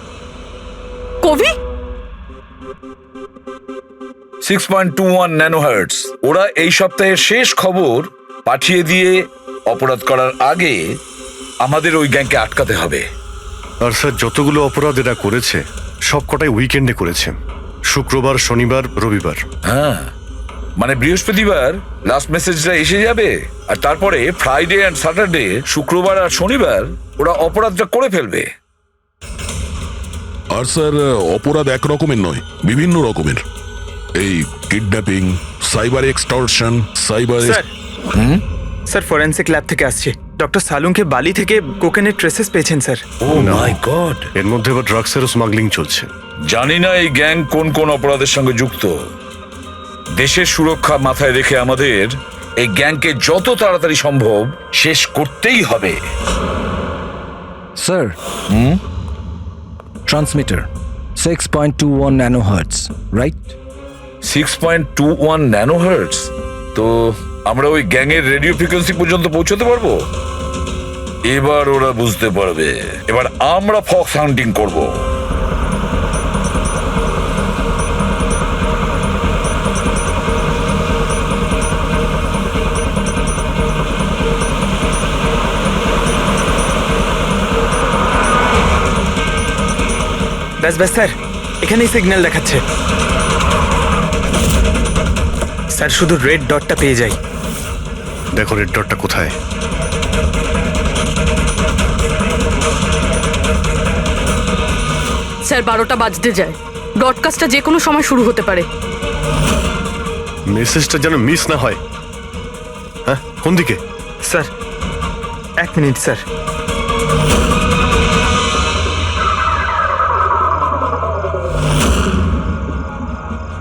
কবি 6.21 ন্যানোহার্টজ। ওরা এই সপ্তাহের শেষ খবর পাঠিয়ে দিয়ে অপরাধ করার আগে আমাদের ওই গ্যাংকে আটকাতে হবে। আর স্যার যতগুলো অপরাধ এরা করেছে সব কটাই উইকেন্ডে করেছে, শুক্রবার, শনিবার, রবিবার। হ্যাঁ, মানে বৃহস্পতিবার লাস্ট মেসেজটা এসে যাবে, আর তারপরে ফ্রাইডে অ্যান্ড স্যাটারডে, শুক্রবার আর শনিবার ওরা অপরাধটা করে ফেলবে। আর স্যার অপরাধ এক রকমের নয়, বিভিন্ন রকমের। এই kidnapping, cyber extortion, cyber. Sir forensic lab থেকে আসছে। ডক্টর সালুংকে বালি থেকে কোকেনের ট্রেসেস পেয়েছেন স্যার। O my god! এর মধ্যে আবার ড্রাগসেরও স্মাগলিং চলছে। জানি না এই গ্যাং কোন কোন অপরাধের সঙ্গে যুক্ত। দেশের সুরক্ষা মাথায় রেখে আমাদের এই গ্যাংকে যত তাড়াতাড়ি সম্ভব শেষ করতেই হবে। Sir, transmitter 6.21 nano hertz, right? 6.21 ন্যানোহার্টজ। তো আমরা ওই গ্যাংয়ের রেডিও ফ্রিকোয়েন্সি পর্যন্ত পৌঁছতে পারবো? এবার ওরা বুঝতে পারবে। এবার আমরা ফক্স হান্টিং করব। ব্যাস স্যার, এখানেই সিগন্যাল দেখাচ্ছে। স্যার শুধু রেড ডটটা পেয়ে যাই। দেখো রেড ডটটা কোথায়। স্যার 12টা বাজতে যায়, ব্রডকাস্টটা যে কোনো সময় শুরু হতে পারে। মেসেজটা যেন মিস না হয়। হ্যাঁ, কোন দিকে? Sir 1 minute sir.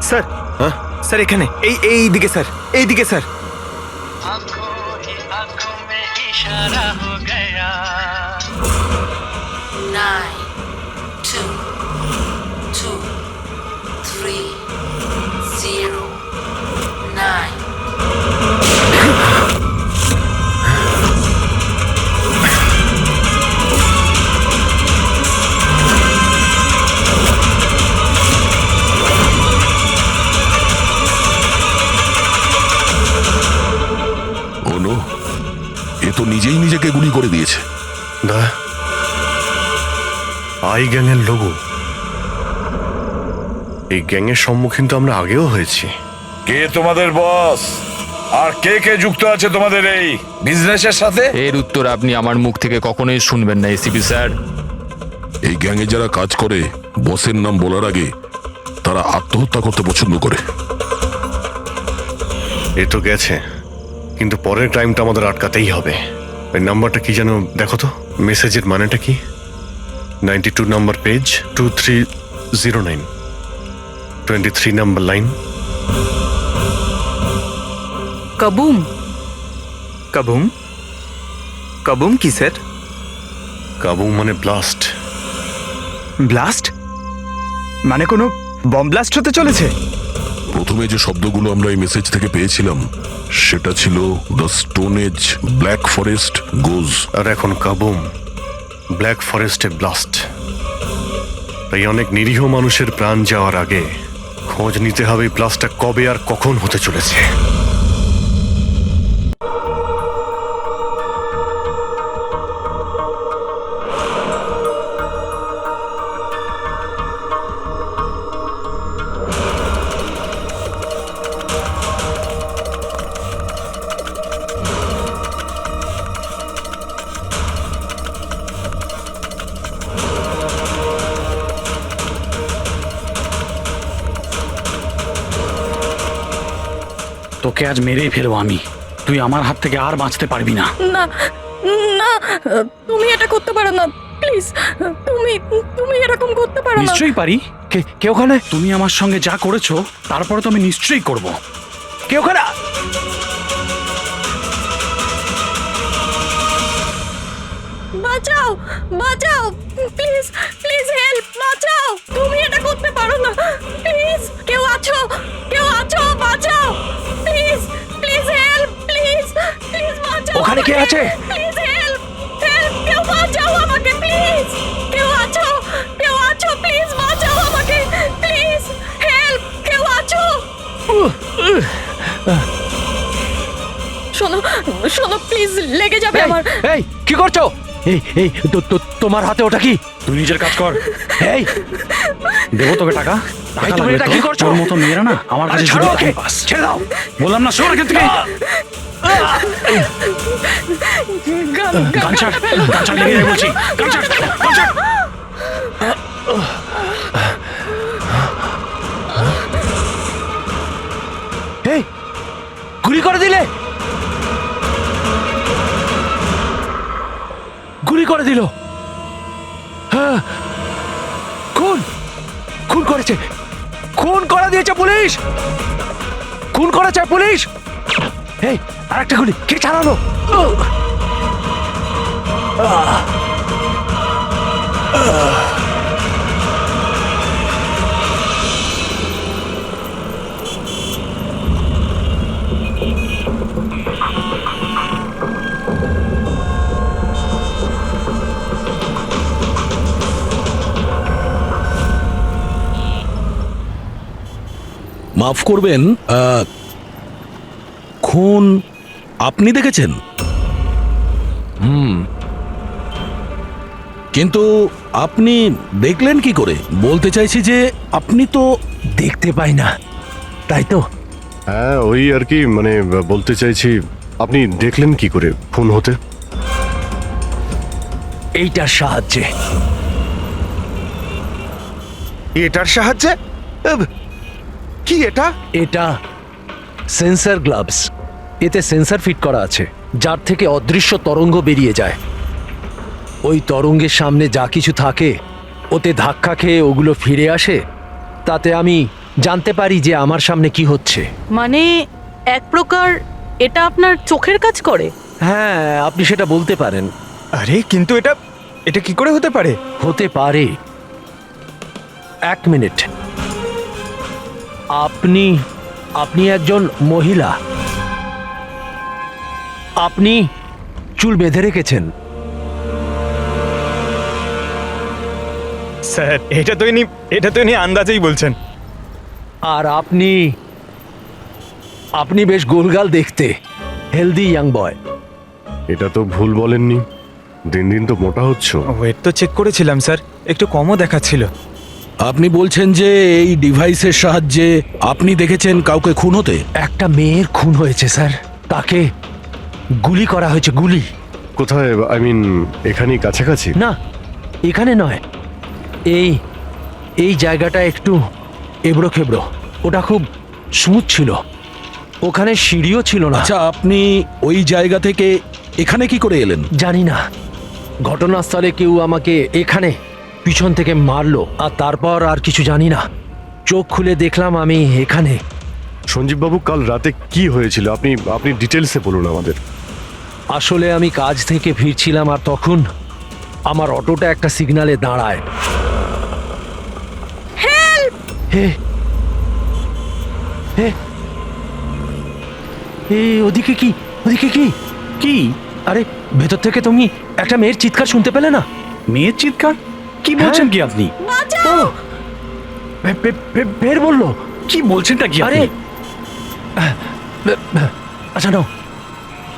স্যার, হ্যাঁ স্যার এখানে, এই দিকে স্যার, এই দিকে স্যার। आंखों ही आंखों में इशारा हो गया 9, 2, 2, 3, 0, 9. নো, এ তো নিজেই নিজেকে গুলি করে দিয়েছে। দা আই গ্যাংয়ের লোগো। এই গ্যাংয়ের সম্মুখীন তো আমরা আগেও হয়েছি। কে তোমাদের বস? আর কে কে যুক্ত আছে তোমাদের এই বিজনেসের সাথে? এর উত্তর আপনি আমার মুখ থেকে কখনোই শুনবেন না এসিপি স্যার। এই গ্যাংয়ে যারা কাজ করে বসের নাম বলার আগে তারা আত্মহত্যা করতে পছন্দ করে। এ তো গেছে, কিন্তু পরের টাইমটা আমাদের আটকাতেই হবে। ওই নাম্বারটা কি যেন দেখো তো, মেসেজের মানেটা কি? 92 নাম্বার পেজ, 2309, 23 নাম্বার লাইন। কাবুম। কাবুম? কাবুম কি স্যার? কাবুম মানে ব্লাস্ট। ব্লাস্ট মানে কোনো বম ব্লাস্ট হতে চলেছে? প্রথমে যে শব্দগুলো আমরা এই মেসেজ থেকে পেয়েছিলাম সেটা ছিল the stone age, black forest goes. আর এখন কাবুম, ব্ল্যাক ফরেস্টে ব্লাস্ট। তাই অনেক নিরীহ মানুষের প্রাণ যাওয়ার আগে খোঁজ নিতে হবে এই ব্লাস্টটা কবে আর কখন হতে চলেছে। তোকে আজ মেরেই ফেলবো আমি। তুই আমার হাত থেকে আর বাঁচতে পারবি না। না না, তুমি এটা করতে পারো না, প্লিজ। তুমি এরকম করতে পারো না। নিশ্চয়ই পারি। কে ওখানে? তুমি আমার সঙ্গে যা করেছো তারপরে তো আমি নিশ্চয়ই করব। কে ওখানে? বাঁচাও বাঁচাও প্লিজ প্লিজ হেল্প বাঁচাও তুমি এটা করতে পারো না প্লিজ কেউ আছো বাঁচাও please please help please please বাঁচাও ওখানে কে আছে? প্লিজ হেল্প হেল্প কেউ বাঁচাও আমাকে প্লিজ কেউ আছো প্লিজ বাঁচাও আমাকে প্লিজ হেল্প কেউ আছো শোনো শোনো প্লিজ লেগে যাবে আমার এই কি করছো? এই তোমার হাতে ওটা কি? তুই নিজের কাজ কর। এই দেবো তোকে টাকা। এই, তুমি লাগবে এটা তোর? কি করছো? তোর মতো মেয়েরা না আমার কাছে ছাড়ো শুধু ওকে। time pass। ছেড়ে দাও। বললাম না সর এখান থেকে। গান ছাড়, গান ছাড়, লেগে যাবে বলছি। গান ছাড়, গান ছাড়। এই গুলি করে দিলে, গুলি করে দিল। হ্যাঁ, খুন খুন করেছে, খুন করে দিয়েছে পুলিশ, খুন করেছে পুলিশ। এই আরেকটা গুলি কে চালালো? মাফ করবেন, খুন আপনি দেখেছেন? কিন্তু আপনি দেখলেন কি করে? বলতে চাইছি যে আপনি তো দেখতে পাই না, তাই তো? হ্যাঁ, ওই আর কি, মানে বলতে চাইছি আপনি দেখলেন কি করে খুন হতে? এইটার সাহায্যে। এটার সাহায্যে? কি এটা? এটা সেন্সর গ্লাভস। এতে সেন্সর ফিট করা আছে, যার থেকে অদৃশ্য তরঙ্গ বেরিয়ে যায়। ওই তরঙ্গের সামনে যা কিছু থাকে ওতে ধাক্কা খেয়ে ওগুলো ফিরে আসে। তাতে আমি জানতে পারি যে আমার সামনে কি হচ্ছে। মানে এক প্রকার এটা আপনার চোখের কাজ করে? হ্যাঁ, আপনি সেটা বলতে পারেন। আরে কিন্তু এটা এটা কি করে হতে পারে? হতে পারে। এক মিনিট, আপনি একজন মহিলা, আপনি চুল বেঁধে রেখেছেন। স্যার, এটা তো ইনি আন্দাজেই বলছেন। আর আপনি বেশ গোলগাল দেখতে, হেলদি ইয়াং বয়। এটা তো ভুল বলেননি, দিন দিন তো মোটা হচ্ছ। ওয়েট তো চেক করেছিলাম স্যার, একটু কমও দেখাচ্ছিল। আপনি বলছেন যে এই ডিভাইসের সাহায্যে আপনি দেখেছেন কাউকে খুন হতে? একটা মেয়ের খুন হয়েছে স্যার, তাকে গুলি করা হয়েছে, গুলি। কোথায়? আই মিন এখানেই কাছাকাছি? না, এখানে নয়, এই জায়গাটা একটু এবড়ো খেবড়ো। ওটা খুব স্মুথ ছিল, ওখানে সিঁড়িও ছিল না। আচ্ছা, আপনি ওই জায়গা থেকে এখানে কি করে এলেন? জানি না, ঘটনাস্থলে কেউ আমাকে এখানে পিছন থেকে মারলো, আর তারপর আর কিছু জানি না। চোখ খুলে দেখলাম আমি এখানে। সঞ্জীব বাবু, কাল রাতে কি হয়েছিল আপনি ডিটেলসে বলুন আমাদের। আসলে আমি কাজ থেকে ফিরছিলাম, আর তখন আমার অটোটা একটা সিগন্যালে দাঁড়ায়। হে হে ওদিকে কি, ওদিকে কি কি? আরে ভেতর থেকে তুমি একটা মেয়ের চিৎকার শুনতে পেলে না? মেয়ের চিৎকার? কি বলছেন কি আপনি? ও, বের বললো। কি বলছেনটা কি আরে আপনি? আচ্ছা নাও,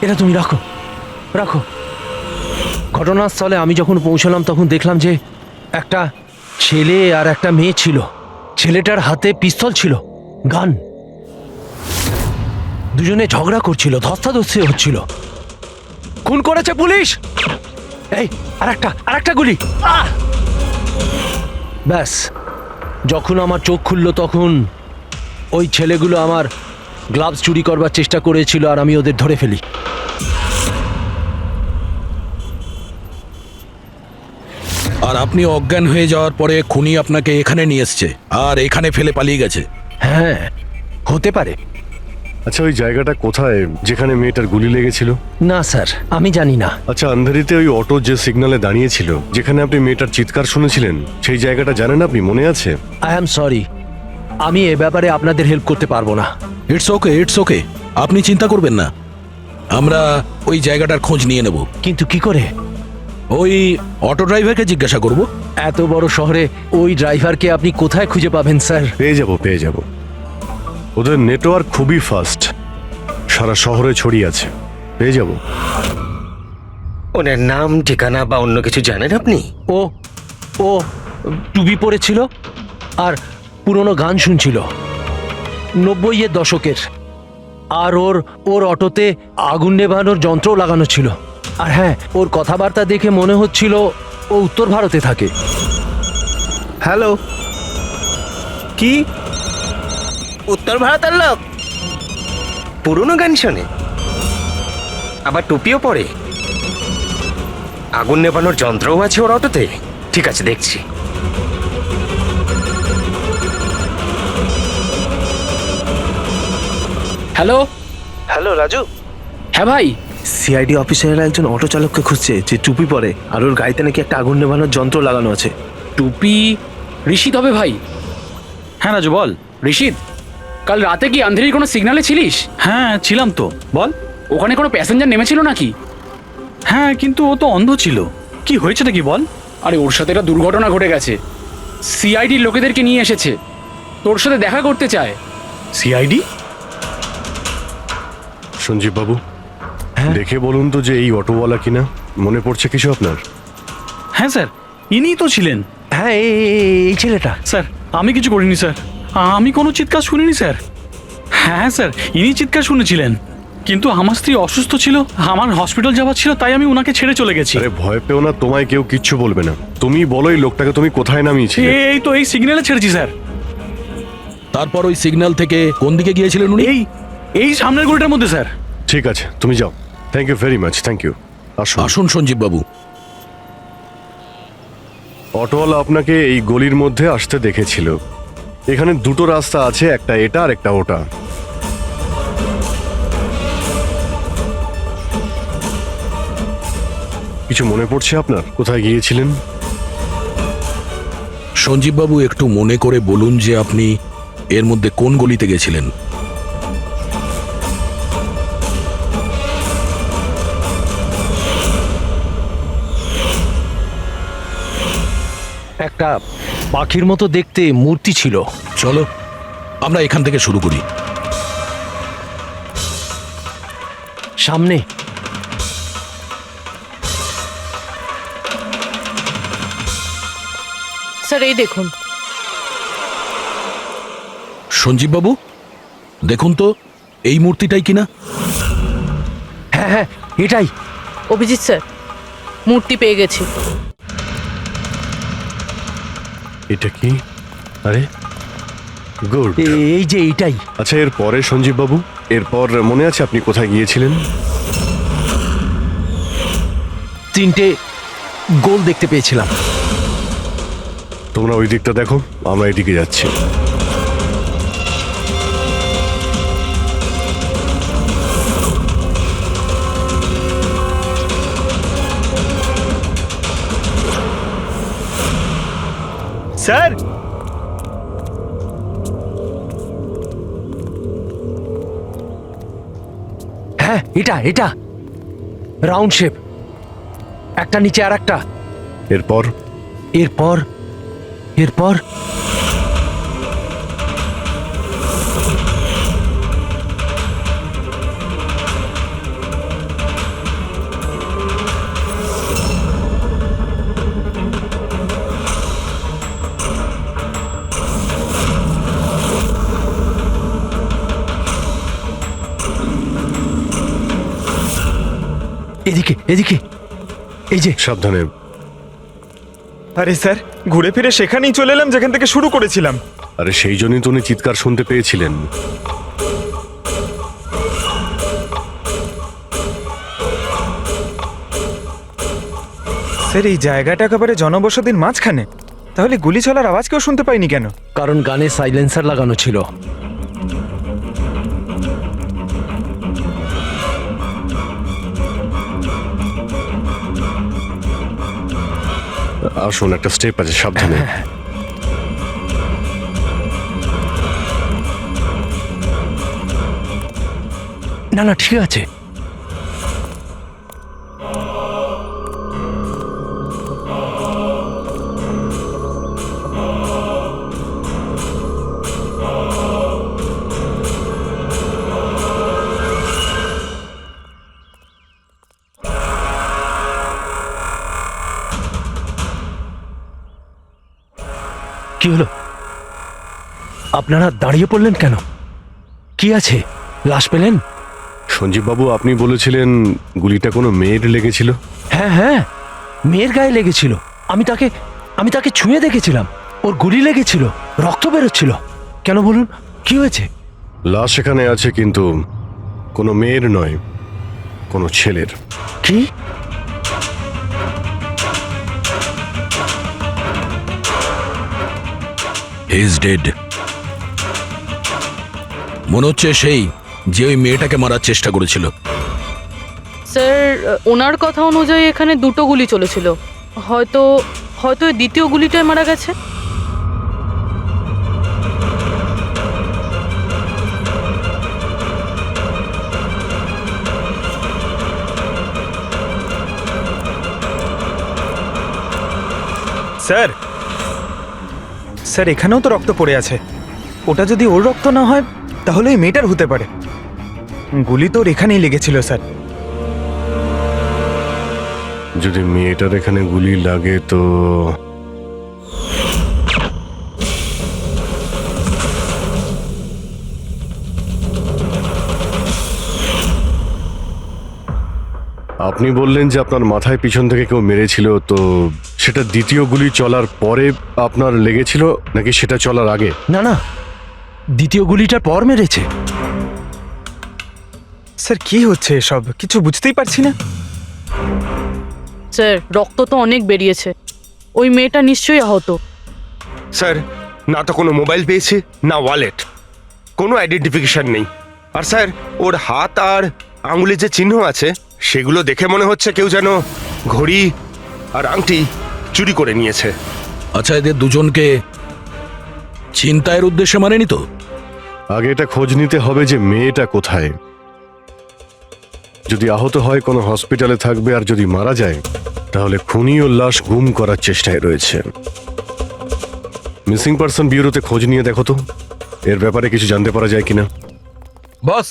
এটা তুমি রাখো রাখো। ঘটনাস্থলে আমি যখন পৌঁছলাম তখন দেখলাম যে একটা ছেলে আর একটা মেয়ে ছিল। ছেলেটার হাতে পিস্তল ছিল, গান। দুজনে ঝগড়া করছিল, ধস্তাধস্তি হচ্ছিল। খুন করেছে পুলিশ। এই আরেকটা গুলি। ব্যাস, যখন আমার চোখ খুললো তখন ওই ছেলেগুলো আমার গ্লাভস চুরি করবার চেষ্টা করেছিল, আর আমি ওদের ধরে ফেলি। আর আপনি অজ্ঞান হয়ে যাওয়ার পরে খুনি আপনাকে এখানে নিয়ে এসছে আর এখানে ফেলে পালিয়ে গেছে? হ্যাঁ, হতে পারে। আচ্ছা, ওই জায়গাটা কোথায় যেখানে মেয়েটার গুলি লেগেছিল? না স্যার, আমি জানি না। আচ্ছা, আন্ধারিতে ওই অটো যে সিগন্যালে দাঁড়িয়েছিল, যেখানে আপনি মেয়েটার চিৎকার শুনেছিলেন, সেই জায়গাটা জানেন আপনি? মনে আছে? আই অ্যাম সরি, আমি এ ব্যাপারে আপনাদের হেল্প করতে পারবো না। ইটস ওকে, আপনি চিন্তা করবেন না, আমরা ওই জায়গাটার খোঁজ নিয়ে নেব। কিন্তু কি করে? ওই অটো ড্রাইভারকে জিজ্ঞাসা করব। এত বড় শহরে ওই ড্রাইভারকে আপনি কোথায় খুঁজে পাবেন স্যার? পেয়ে যাব। ওদের নেটওয়ার্ক খুবই ফাস্ট, সারা শহরে ছড়িয়ে আছে, পেয়ে যাব। ওনার নাম, ঠিকানা বা অন্য কিছু জানেন আপনি? ও ও টুপি পরেছিল আর পুরনো গান শুনছিল 90-এর দশকের। আর ওর অটোতে আগুন নেভানোর যন্ত্র লাগানো ছিল। আর হ্যাঁ, ওর কথাবার্তা দেখে মনে হচ্ছিল ও উত্তর ভারতে থাকে। হ্যালো, কি? উত্তর ভারতের লোক? পুরনো গান শোনে, আবার টুপিও পরে, আগুন নেভানোর যন্ত্রও আছে ওর অটোতে। ঠিক আছে, দেখছি। Hello hello Raju. হ্যাঁ ভাই, সিআইডি অফিসারের একজন অটো চালককে খুঁজছে যে টুপি পরে আর ওর গাড়িতে নাকি একটা আগুন নেভানোর যন্ত্র লাগানো আছে। টুপি ঋষিত হবে ভাই। হ্যাঁ রাজু, বল। ঋষিত, কাল রাতে কি আন্ধেরির কোনো সিগনালে ছিলিস? হ্যাঁ ছিলাম তো, বল। ওখানে কোনো প্যাসেঞ্জার নেমেছিল নাকি? হ্যাঁ, কিন্তু ও তো অন্ধ ছিল। কি হয়েছে নাকি বল? আরে ওর সাথে একটা দুর্ঘটনা ঘটে গেছে। সিআইডির লোকেদেরকে নিয়ে এসেছে, তোর সাথে দেখা করতে চায়। সিআইডি? সঞ্জীব বাবু, দেখে বলুন তো যে এই অটোওয়ালা কিনা। মনে পড়ছে কিছু আপনার? হ্যাঁ স্যার, ইনিই তো ছিলেন। হ্যাঁ, এই ছেলেটা। স্যার, আমি কিছু করিনি স্যার, আমি কোনো চিৎকার শুনিনি স্যার। হ্যাঁ স্যার, ইনি চিৎকার শুনেছিলেন, কিন্তু আমার স্ত্রী অসুস্থ ছিল, আমার হসপিটাল যাওয়ার ছিল, তাই আমি ওনাকে ছেড়ে চলে গেছি। আরে ভয় পেও না, তোমায় কেউ কিচ্ছু বলবে না। তুমি বলো এই লোকটাকে তুমি কোথায় নামিয়েছিলে? এই তো এই সিগন্যালে ছেড়েছি স্যার। তারপর ওই সিগন্যাল থেকে কোন দিকে গিয়েছিলেন উনি? এই সামনের গলিটার মধ্যে স্যার। ঠিক আছে, তুমি যাও। Thank you very much, thank you. আসুন সঞ্জীব বাবু। অটোওয়ালা আপনাকে এই গলির মধ্যে আসতে দেখেছিল। এখানে দুটো রাস্তা আছে, একটা এটা আর একটা ওটা। কিছু মনে পড়ছে আপনার কোথায় গিয়েছিলেন? সঞ্জীব বাবু, একটু মনে করে বলুন যে আপনি এর মধ্যে কোন গলিতে গেছিলেন? একটা পাখির মতো দেখতে মূর্তি ছিল। চলো আমরা এখান থেকে শুরু করি। সামনে স্যার, এই দেখুন। সঞ্জীব বাবু, দেখুন তো এই মূর্তিটাই কিনা। হ্যাঁ হ্যাঁ, এটাই। অভিজিৎ স্যার, মূর্তি পেয়ে গেছি। এটা কি? আরে গুড। এই যে এইটাই। আচ্ছা, এর পরে সঞ্জীব বাবু, এরপর মনে আছে আপনি কোথায় গিয়েছিলেন? 3টে গোল দেখতে পেয়েছিলাম। তোমরা ওই দিকটা দেখো, আমরা এদিকে যাচ্ছি। স্যার, হ্যাঁ, এটা রাউন্ড শেপ, একটা নিচে আর একটা। এরপর এরপর এরপর এদিকে এদিকে, এই যে। সাবধানে। আরে স্যার, ঘুরে ফিরে সেখানেই চলে এলাম যেখান থেকে শুরু করেছিলাম। আরে সেই জন্যই তো উনি চিৎকার শুনতে পেয়েছিলেন। স্যার, এই জায়গাটা একেবারে জনবসতির মাঝখানে, তাহলে গুলি চলার আওয়াজ কেউ শুনতে পাইনি কেন? কারণ গানে সাইলেন্সার লাগানো ছিল। আসুন, একটা স্টেপ আছে, সাবধানে। না না ঠিক আছে। কি হলো? আপনারা দাঁড়িয়ে পড়লেন কেন? কি আছে? লাশ পেলেন? সঞ্জীব বাবু, আপনি বলেছিলেন গুলিটা কোনো মেয়ের লেগেছিল। হ্যাঁ হ্যাঁ, মেয়ের গায়ে লেগেছিল। আমি তাকে ছুঁয়ে দেখেছিলাম। ওর গুলি লেগেছিল, রক্ত বেরোচ্ছিল। কেন বলুন, কি হয়েছে? লাশ এখানে আছে, কিন্তু কোনো মেয়ের নয়, কোনো ছেলের। কি? হি ইজ ডেড। মনে হচ্ছে সেই যে ওই মেয়েটাকে মারার চেষ্টা করেছিল। স্যার, ওনার কথা অনুযায়ী এখানে দুটো গুলি চলেছিল। হয়তো হয়তো এই দ্বিতীয় গুলিটায় মারা গেছে। স্যার, স্যার এখানেও তো রক্ত পড়ে আছে। ওটা যদি ওর রক্ত না হয় তাহলে এই মেয়েটার হতে পারে। গুলি তো ওর এখানেই লেগেছিল স্যার। যদি মেয়েটার এখানে গুলি লাগে তো আপনি বললেন যে আপনার মাথায় পিছন থেকে কেউ মেরেছিল, তো সেটা দ্বিতীয় গুলি চলার পরে আপনার লেগেছিল নাকি সেটা চলার আগে? না না, দ্বিতীয় গুলিটার পর মেরেছে। স্যার কি হচ্ছে এসব? কিছু বুঝতেই পারছি না। স্যার, রক্ত তো অনেক বেরিয়েছে। ওই মেয়েটা নিশ্চয়ই আহত। স্যার, না তো কোনো মোবাইল পেয়েছে, না ওয়ালেট, কোনো আইডেন্টিফিকেশন নেই। আর স্যার, ওর হাত আর আঙুলে যে চিহ্ন আছে সেগুলো দেখে মনে হচ্ছে কেউ যেন ঘড়ি আর আংটি চুরি করে নিয়েছে। আচ্ছা, এদের দুজনকে ছিনতাইয়ের উদ্দেশ্যে মারেনি তো? আগে এটা খোঁজ নিতে হবে যে মেয়েটা কোথায়। যদি আহত হয় কোনো হসপিটালে থাকবে, আর যদি মারা যায় তাহলে খুনি ও লাশ গুম করার চেষ্টায় রয়েছে। মিসিং পারসন ব্যুরোতে খোঁজ নিয়ে দেখো তো এর ব্যাপারে কিছু জানতে পারা যায় কিনা। বস,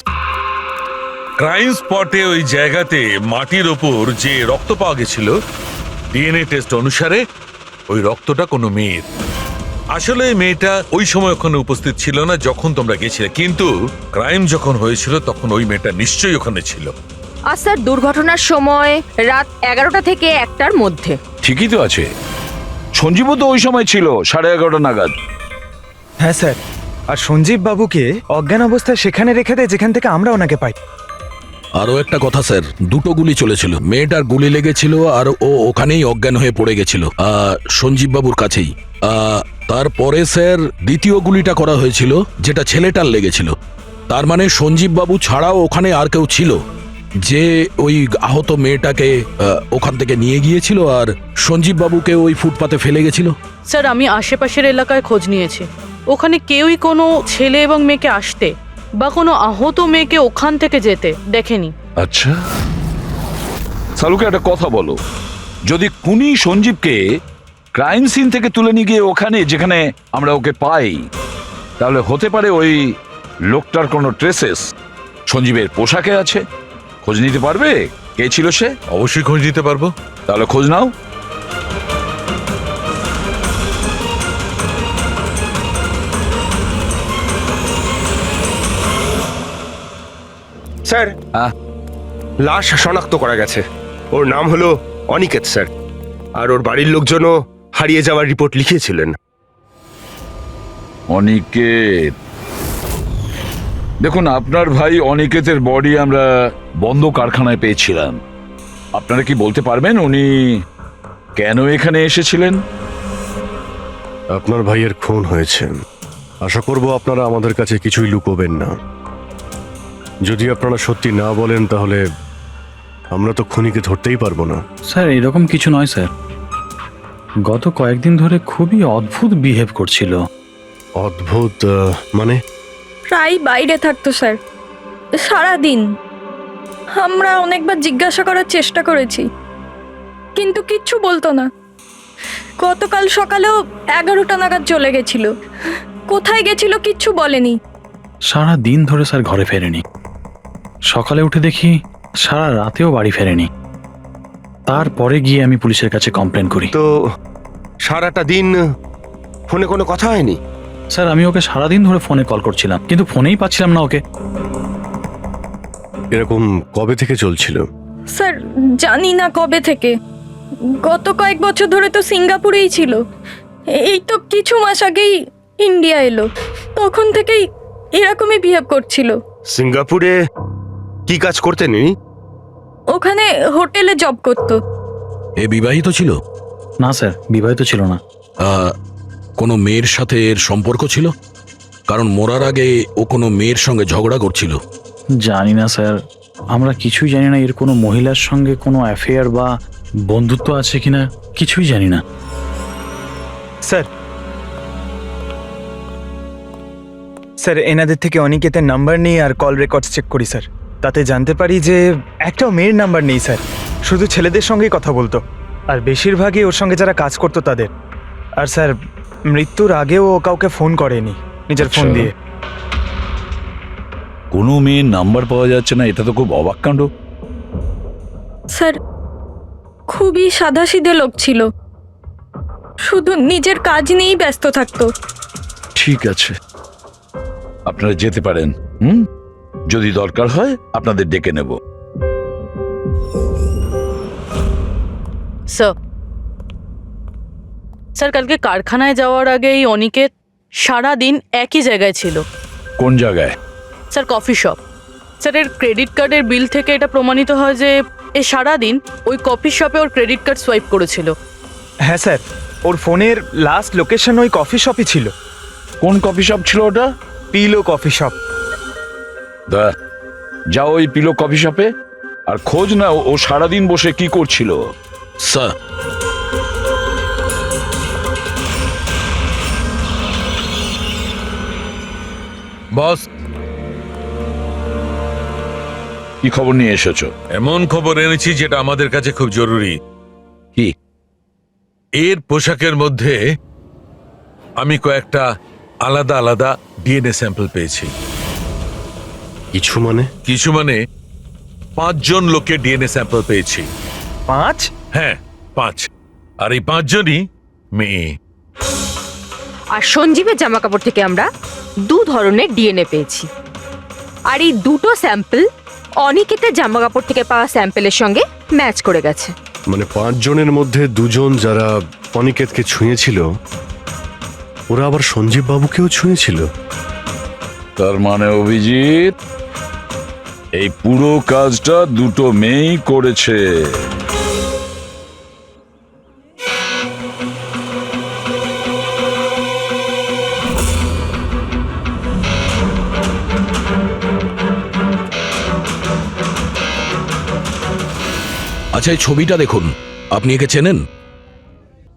ক্রাইম স্পটে ওই জায়গাতে মাটির ওপর যে রক্ত পাওয়া গেছিল, ডিএনএ টেস্ট অনুসারে ওই রক্তটা কোনো মেয়ের। আসলে মেয়েটা ওই সময় ওখানে উপস্থিত ছিল না যখন তোমরা গেছিলে, কিন্তু ক্রাইম যখন হয়েছিল তখন ওই মেয়েটা নিশ্চয়ই ওখানে ছিল। আর স্যার, দুর্ঘটনার সময় রাত 11টা থেকে 1টার মধ্যে। ঠিকই তো আছে, সঞ্জীবও তো ওই সময় ছিল 11:30 নাগাদ। হ্যাঁ স্যার, আর সঞ্জীব বাবুকে অজ্ঞান অবস্থায় সেখানে রেখে দেয় যেখান থেকে আমরা ওনাকে পাই। আরও একটা কথা স্যার, দুটো গুলি চলেছিল। মেয়েটার গুলি লেগেছিল আর ও ওখানেই অজ্ঞান হয়ে পড়ে গেছিল, সঞ্জীব বাবুর কাছেই। তারপরে স্যার দ্বিতীয় গুলিটা করা হয়েছিল, যেটা ছেলেটার লেগেছিল। তার মানে সঞ্জীব বাবু ছাড়াও ওখানে আর কেউ ছিল যে ওই আহত মেয়েটাকে ওখান থেকে নিয়ে গিয়েছিল আর সঞ্জীব বাবুকে ওই ফুটপাতে ফেলে গেছিল। স্যার, আমি আশেপাশের এলাকায় খোঁজ নিয়েছি। ওখানে কেউই কোনো ছেলে এবং মেয়েকে আসতে বা কোনো আহত মেয়েকে ওখান থেকে যেতে দেখেনি। আচ্ছা, সালুকে একটা কথা বলো, যদি খুনি সঞ্জীবকে ক্রাইম সিন থেকে তুলে নিয়ে গিয়ে ওখানে যেখানে আমরা ওকে পাই, তাহলে হতে পারে ওই লোকটার কোনো ট্রেসেস সঞ্জীবের পোশাকে আছে। খোঁজ নিতে পারবে কে ছিল সে? অবশ্যই খোঁজ নিতে পারবো। তাহলে খোঁজ নাও। স্যার, লাশ শনাক্ত করা গেছে। ওর নাম হলো অনিকেত স্যার, আর ওর বাড়ির লোকজনও হারিয়ে যাওয়ার রিপোর্ট লিখিয়েছিলেন। অনিকেত, দেখুন আপনার ভাই অনিকেতের বডি আমরা বন্ধ কারখানায় পেয়েছিলাম। আপনারা কি বলতে পারবেন উনি কেন এখানে এসেছিলেন? আপনার ভাইয়ের খুন হয়েছে, আশা করব আপনারা আমাদের কাছে কিছুই লুকোবেন না। যদি আপনারা সত্যি না বলেন তাহলে আমরা তো খুনিকে ধরতেই পারবো না। স্যার, এরকম কিছু নয় স্যার। গত কয়েকদিন ধরে খুবই অদ্ভুত বিহেভ করছিল। অদ্ভুত মানে? প্রায় বাইরে থাকতো স্যার, সারাদিন। আমরা অনেকবার জিজ্ঞাসা করার চেষ্টা করেছি, কিন্তু কিচ্ছু বলতো না। গতকাল সকালেও 11টা নাগাদ চলে গেছিল। কোথায় গেছিল কিচ্ছু বলেনি। সারা দিন ধরে স্যার ঘরে ফেরেনি। সকালে উঠে দেখি সারা রাতেও বাড়ি ফেরেনি। তারপরে গিয়ে আমি পুলিশের কাছে কমপ্লেন করি। তো সারাটা দিন ফোনে কোনো কথা হয়নি? স্যার আমি ওকে সারাদিন ধরে ফোনে কল করছিলাম, কিন্তু ফোনেই পাচ্ছিলাম না ওকে। এরকম কবে থেকে চলছিল? স্যার জানি না কবে থেকে। গত কয়েক বছর ধরে তো সিঙ্গাপুরেই ছিল। এই তো কিছু মাস আগেই ইন্ডিয়া এলো, তখন থেকেই এরকমই বিহেভ করছিল। সিঙ্গাপুরে কি কাজ করতেন ইনি? ওখানে হোটেলে জব করতো। এ বিবাহিত ছিল? না স্যার, বিবাহিত ছিল না। কোনো মেয়ের সাথে এর সম্পর্ক ছিল? কারণ মরার আগে ও কোনো মেয়ের সঙ্গে ঝগড়া করছিল। জানি না স্যার, আমরা কিছুই জানি না এর কোনো মহিলার সঙ্গে কোনো অ্যাফেয়ার বা বন্ধুত্ব আছে কিনা, কিছুই জানি না। স্যার স্যার এনাদের থেকে অনিকেতের নাম্বার নিয়ে আর কল রেকর্ডস চেক করি স্যার। তাতে জানতে পারি যে একটাও মেয়ের নাম্বার নেই স্যার, শুধু ছেলেদের সঙ্গেই কথা বলতো, আর বেশিরভাগই ওর সঙ্গে যারা কাজ করতো তাদের। আর স্যার মৃত্যুর আগেও ও কাউকে ফোন করেনি নিজের ফোন দিয়ে। কোনো মেয়ের নাম্বার পাওয়া যাচ্ছে না, এটা তো খুব অবাক কাণ্ড। স্যার খুবই সাদাসিধে লোক ছিল, শুধু নিজের কাজ নিয়েই ব্যস্ত থাকতো। ঠিক আছে, আপনারা যেতে পারেন। যদি দরকার হয় আপনাদের ডেকে নেব। স্যার কালকে কারখানায় যাওয়ার আগেই অনিকেত সারাদিন একই জায়গায় ছিল। কোন জায়গায়? Sir coffee shop. স্যার এর ক্রেডিট কার্ডের বিল থেকে এটা প্রমাণিত হয় যে এ সারাদিন ওই কফি শপে ওর ক্রেডিট কার্ড সোয়াইপ করেছিল। হ্যাঁ স্যার, ওর ফোনের লাস্ট লোকেশন ওই কফি শপই ছিল। কোন কফি শপ ছিল ওটা? Pillow coffee shop. যাও ওই পিলো কফি শপে আর খোঁজ না ও সারাদিন বসে কি করছিল। স্যার বস, কি খবর নিয়ে এসেছো? এমন খবর এনেছি যেটা আমাদের কাছে খুব জরুরি। কি? এর পোশাকের মধ্যে আমি কয়েকটা আলাদা আলাদা ডিএনএ স্যাম্পল পেয়েছি। কিছু মানে? কিছু মানে 5 জন লোকের ডিএনএ স্যাম্পল পেয়েছি। 5? হ্যাঁ 5, আর এই 5 জনই মেয়ে। আর সঞ্জীবের জামা কাপড় থেকে আমরা 2 ধরনের ডিএনএ পেয়েছি, আর এই দুটো স্যাম্পল অনিকেতের জামা কাপড় থেকে পাওয়া স্যাম্পলের সঙ্গে ম্যাচ করে গেছে। মানে 5 জনের মধ্যে 2 জন যারা অনিকেতকে ছুঁয়েছিল, ওরা আবার সঞ্জীব বাবুকেও ছুঁয়েছিল। তার মানে অভিজিৎ, এই পুরো কাজটা দুটো মেয়েই করেছে। আচ্ছা এই ছবিটা দেখুন, আপনি একে চেনেন?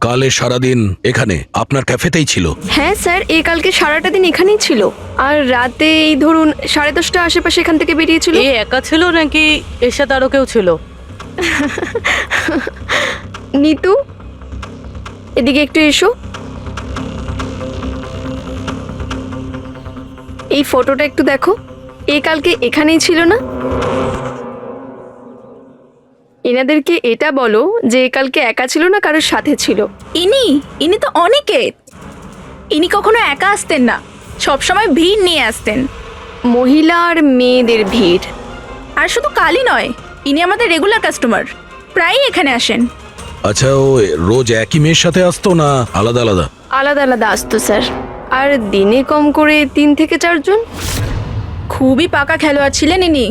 কালে সারাদিন এখানে আপনার ক্যাফেতেই ছিল। হ্যাঁ স্যার, এ কালকে সারাটা দিন এখানেই ছিল, আর রাতে এই ধরুন 10:30 আশেপাশে এখান থেকে বেরিয়েছিল। এ একা ছিল নাকি এর সাথে আরো কেউ ছিল? নিতু, এদিকে একটু এসো। এই ফটোটা একটু দেখো, এ কালকে এখানেই ছিল না? এনাদেরকে এটা বলো যে কালকে একা ছিল না, কারোর সাথে ছিল। ইনি তো অনিকেত। ইনি কখনো একা আসতেন না, সবসময় ভিড় নিয়ে আসতেন। মহিলা আর মেয়েদের ভিড়। আর শুধু কালই নয়, ইনি আমাদের রেগুলার কাস্টমার, প্রায়ই এখানে আসেন। আচ্ছা ও রোজ একই মেয়ের সাথে আসতো না আলাদা আলাদা? আলাদা আলাদা আসতো স্যার, আর দিনে কম করে 3 থেকে 4 জন। খুবই পাকা খেলোয়াড় ছিলেন ইনি।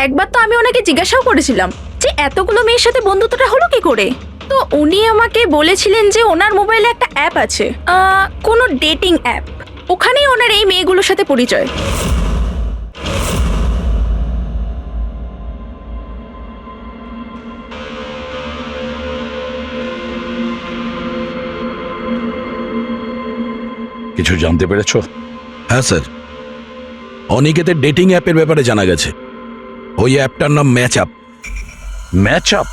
একবার তো আমি ওনাকে জিজ্ঞাসাও করেছিলাম যে এতগুলো মেয়ের সাথে বন্ধুত্বটা হলো কি করে। তো উনি আমাকে বলেছিলেন যে ওনার মোবাইলে একটা অ্যাপ আছে, কোনো ডেটিং অ্যাপ, ওখানেই ওনার এই মেয়েগুলোর সাথে পরিচয়। কিছু জানতে পেরেছো? হ্যাঁ স্যার, অনিকেতের ডেটিং অ্যাপের ব্যাপারে জানা গেছে। ওই অ্যাপটার নাম ম্যাচ আপ। Match up?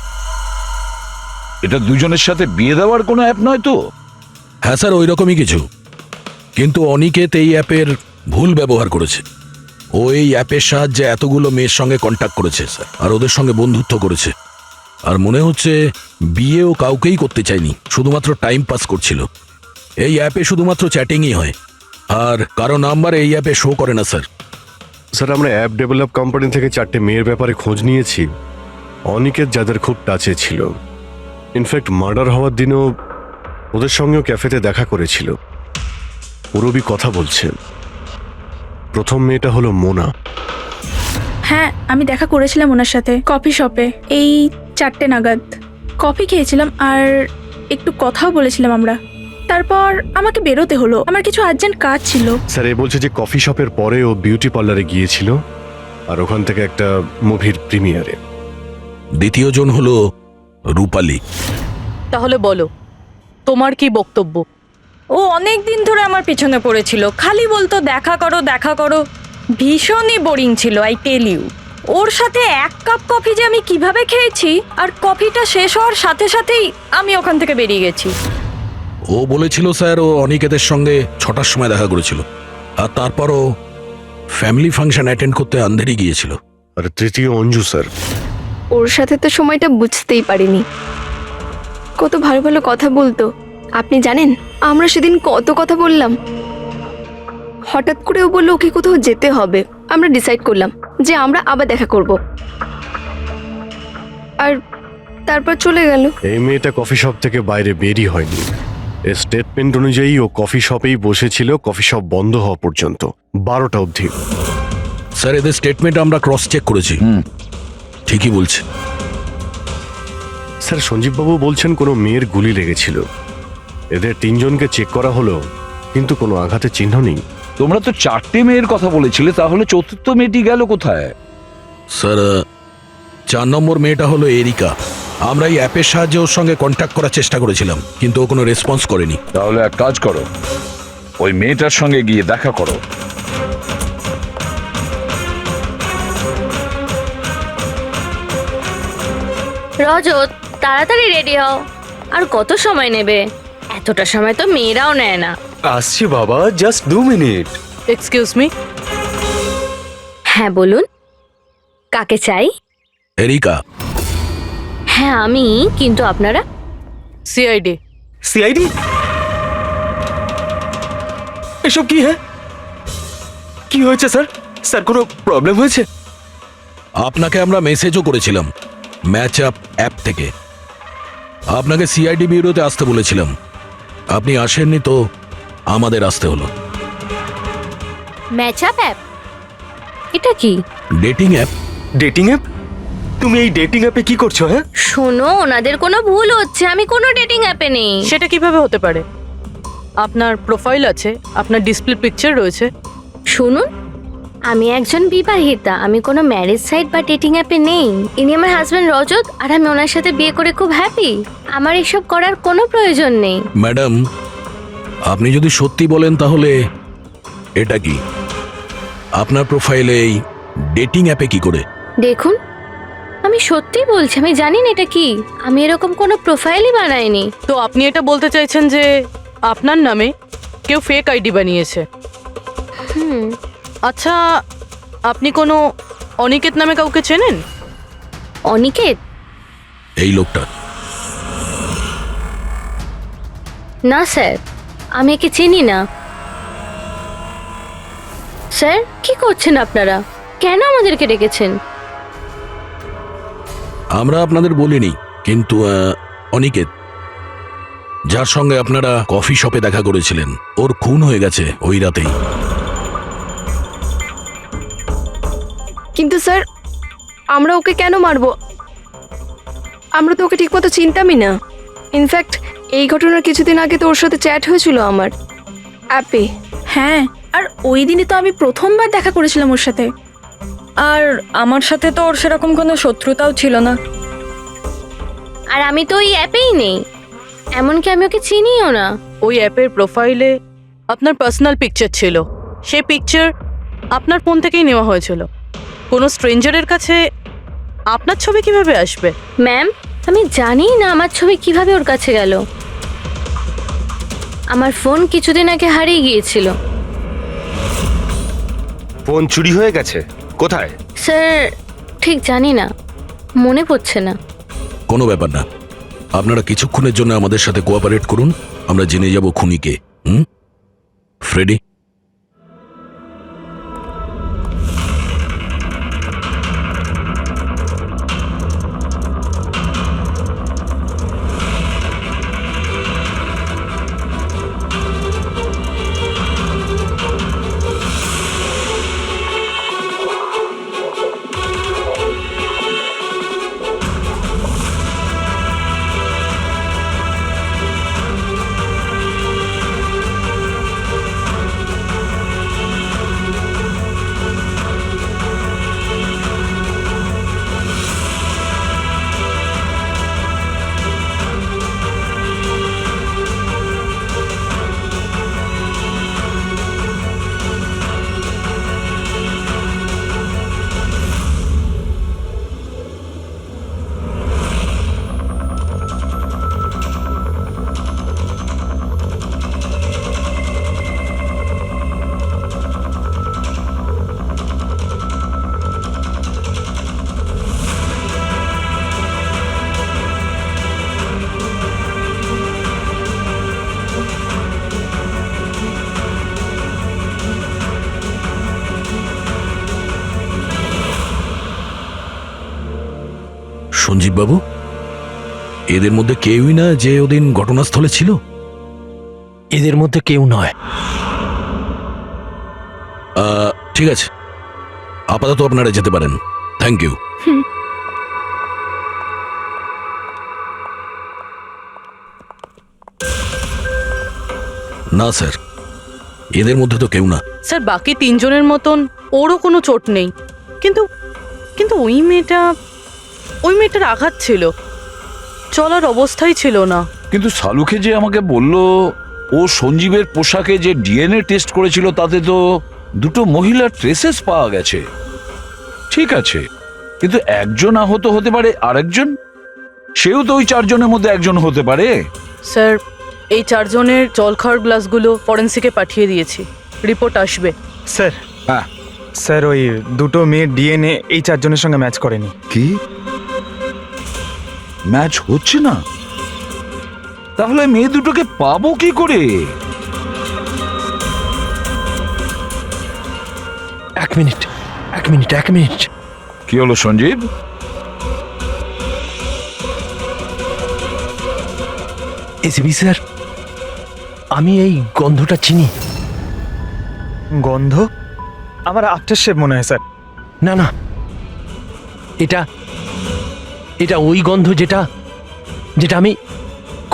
এটা দুজনের সাথে বিয়ে দেওয়ার কোনো অ্যাপ নয় তো? হ্যাঁ স্যার, ওই রকমই কিছু। কিন্তু অনিকেত এই অ্যাপের ভুল ব্যবহার করেছে। ও এই অ্যাপের সাহায্যে এতগুলো মেয়ের সঙ্গে কন্ট্যাক্ট করেছে স্যার, আর ওদের সঙ্গে বন্ধুত্ব করেছে। আর মনে হচ্ছে বিয়েও কাউকেই করতে চায়নি, শুধুমাত্র টাইম পাস করছিল। এই অ্যাপে শুধুমাত্র চ্যাটিংই হয়, আর কারো নাম্বার এই অ্যাপে শো করে না স্যার। স্যার, আমরা অ্যাপ ডেভেলপ কোম্পানি থেকে 4টে মেয়ের ব্যাপারে খোঁজ নিয়েছি, অনিকেত যাদের খুব টাচে ছিল। ইনফ্যাক্ট মার্ডার হওয়ার দিনও ওদের সঙ্গেও ক্যাফেতে দেখা করেছিল। পুরবি কথা বলছে। প্রথম মেয়েটা হলো মোনা। হ্যাঁ, আমি দেখা করেছিলাম ওনার সাথে কফি শপে এই 4টে নাগাদ। কফি খেয়েছিলাম আর একটু কথাও বলেছিলাম আমরা। তারপর আমাকে বেরোতে হলো, আমার কিছু আর্জেন্ট কাজ ছিল। স্যার, এ বলছে যে কফি শপের পরে ও বিউটি পার্লারে গিয়েছিল, আর ওখান থেকে একটা মুভির প্রিমিয়ারে। দ্বিতীয় জন হলো রূপালী। তাহলে বলো, তোমার কি বক্তব্য? ও অনেক দিন ধরে আমার পিছনে পড়েছিল, খালি বলতো দেখা করো দেখা করো। ভীষণই বোরিং ছিল, আই টেল ইউ। ওর সাথে 1 কাপ কফি যে আমি কিভাবে খেয়েছি, আর কফিটা শেষ হওয়ার সাথে সাথেই আমি ওখান থেকে বেরিয়ে গেছি। ও বলেছিল স্যার ও অনিকেতের সঙ্গে 6টার সময় দেখা করেছিল, আর তারপরও ফ্যামিলি ফাংশন অ্যাটেন্ড করতে আন্ধেরি গিয়েছিল। আর তৃতীয় অঞ্জু স্যার। ওর সাথে তো সময়টা বুঝতেই পারিনি। কত ভালো ভালো কথা বলতো, আপনি জানেন আমরা সেদিন কত কথা বললাম। হঠাৎ করে ও বললো ওকে কোথাও যেতে হবে। আমরা ডিসাইড করলাম যে আমরা আবার দেখা করব, আর তারপর চলে গেল। এই মেয়েটা কফি শপ থেকে বাইরে বেরই হয়নি। এর স্টেটমেন্ট অনুযায়ী ও কফি শপেই বসেছিল কফি শপ বন্ধ হওয়া পর্যন্ত, 12টা অবধি। স্যার, এদের স্টেটমেন্ট আমরা ক্রস চেক করেছি, ঠিকই বলছে। স্যার, সঞ্জীববাবু বলছেন কোনো মেয়ের গুলি লেগেছিল। এদের 3 জনকে চেক করা হলো, কিন্তু কোনো আঘাতের চিহ্ন নেই। তোমরা তো 4টে মেয়ের কথা বলেছিলে, তাহলে চতুর্থ মেয়েটি গেল কোথায়? স্যার, 4 নম্বর মেয়েটা হলো এরিকা। আমরা এই অ্যাপের সাহায্যে ওর সঙ্গে কন্ট্যাক্ট করার চেষ্টা করেছিলাম, কিন্তু ও কোনো রেসপন্স করেনি। তাহলে এক কাজ করো, ওই মেয়েটার সঙ্গে গিয়ে দেখা করো। রজত, তাড়াতাড়ি রেডি হও। আর কত সময় নেবে? এতটা সময় তো মেয়েরাও নেয় না। আসছি বাবা, জাস্ট 2 মিনিট। Excuse me. হ্যাঁ বলুন, কাকে চাই? এরিকা। হ্যাঁ আমি, কিন্তু আপনারা? সিআইডি। সিআইডি? এসব কি? হ্যাঁ, কি হয়েছে স্যার? স্যার, কোনো প্রবলেম হয়েছে? আপনাকে আমরা মেসেজও করেছিলাম ম্যাচ আপ অ্যাপ থেকে। আপনাকে সিআইডি ব্যুরোতে আসতে বলেছিলাম, আপনি আসেননি, তো আমাদের আসতে হলো। Match up app? এটা কি? Dating app. Dating app? তুমি এই ডেটিং অ্যাপে কি করছো? হ্যাঁ শোনো, ওনাদের কোনো ভুল হচ্ছে, আমি কোনো ডেটিং অ্যাপে নেই। সেটা কিভাবে হতে পারে? আপনার প্রোফাইল আছে, আপনার ডিসপ্লে পিকচার রয়েছে। শুনুন, আমি একজন বিবাহিতা, আমি কোনো ম্যারেজ সাইট বা ডেটিং অ্যাপে নেই। ইনি আমার হাজব্যান্ড রজত, আর আমি ওনার সাথে বিয়ে করে খুব হ্যাপি। আমার এসব করার কোনো প্রয়োজন নেই। ম্যাডাম, আপনি যদি সত্যি বলেন তাহলে এটা কি? আপনার প্রোফাইলে এই ডেটিং অ্যাপে কি করে? দেখুন, আমি সত্যিই বলছি, আমি জানি না এটা কি। আমি এরকম কোনো প্রোফাইলই বানাইনি। তো আপনি এটা বলতে চাইছেন যে আপনার নামে কেউ ফেক আইডি বানিয়েছে? আচ্ছা, আপনি কোনো অনিকেত নামে কাউকে চেনেন? অনিকেত? এই লোকটা? না স্যার, আমি একে চিনি না। স্যার, কি করছেন আপনারা? কেন আমাদেরকে ডেকেছেন? আমরা আপনাদের বলিনি, কিন্তু অনিকেত, যার সঙ্গে আপনারা কফি শপে দেখা করেছিলেন, ওর খুন হয়ে গেছে ওই রাতেই। কিন্তু স্যার, আমরা ওকে কেন মারবো? আমরা তো ওকে ঠিকমতো চিনতামই না। ইনফ্যাক্ট এই ঘটনার কিছুদিন আগে তো ওর সাথে চ্যাট হয়েছিল আমার অ্যাপে। হ্যাঁ, আর ওই দিনই তো আমি প্রথমবার দেখা করেছিলাম ওর সাথে। আর আমার সাথে তো ওর সেরকম কোনো শত্রুতাও ছিল না। আর আমি তো ওই অ্যাপেই নেই, এমনকি আমি ওকে চিনিও না। ওই অ্যাপের প্রোফাইলে আপনার পার্সোনাল পিকচার ছিল। সেই পিকচার আপনার ফোন থেকেই নেওয়া হয়েছিল। কোনো স্ট্রেঞ্জারের কাছে আপনার ছবি কিভাবে আসবে? ম্যাম, আমি জানি না আমার ছবি কিভাবে ওর কাছে গেল। আমার ফোন কিছুদিন আগে হারিয়ে গিয়েছিল। ফোন চুরি হয়ে গেছে? কোথায়? স্যার ঠিক জানি না, মনে পড়ছে না। কোনো ব্যাপার না, আপনারা কিছুক্ষণের জন্য আমাদের সাথে কোঅপারেট করুন, আমরা জেনে যাব খুনিকে। ফ্রেডি, সঞ্জীব বাবু, এদের মধ্যে কেউই না যে ওদিন ঘটনাস্থলে ছিল? এদের মধ্যে কেউ নয়। ঠিক আছে, আপাতত আপনারা যেতে পারেন। Thank you. না স্যার, এদের মধ্যে তো কেউ না। স্যার, বাকি 3 জনের মতন ওরও কোনো চোট নেই, কিন্তু কিন্তু ওই মেয়েটার আঘাত ছিল, চলার অবস্থাই ছিল না। কিন্তু সালুকে যে আমাকে বলল ও সঞ্জীবের পোশাকে যে ডিএনএ টেস্ট করেছিল তাতে তো দুটো মহিলার ট্রেসেস পাওয়া গেছে। ঠিক আছে, কিন্তু একজন আহত হতে পারে, আরেকজন সেও তো ওই 4 জনের মধ্যে একজন হতে পারে। স্যার, এই 4 জনের জল খাওয়ার গ্লাসগুলো ফরেন্সিকে পাঠিয়ে দিয়েছি, রিপোর্ট আসবে। স্যার, হ্যাঁ স্যার, ওই দুটো মেয়ের ডিএনএ এই 4 জনের সঙ্গে ম্যাচ করেনি। কি ম্যাচ হচ্ছে না? তাহলে মেয়ে দুটোকে পাবো কি করে? এক মিনিট। কি হলো সঞ্জীব? এসিবি স্যার, আমি এই গন্ধটা চিনি। গন্ধ? আমার আফটার শেভ মনে হয় স্যার। না না, এটা ওই গন্ধ যেটা আমি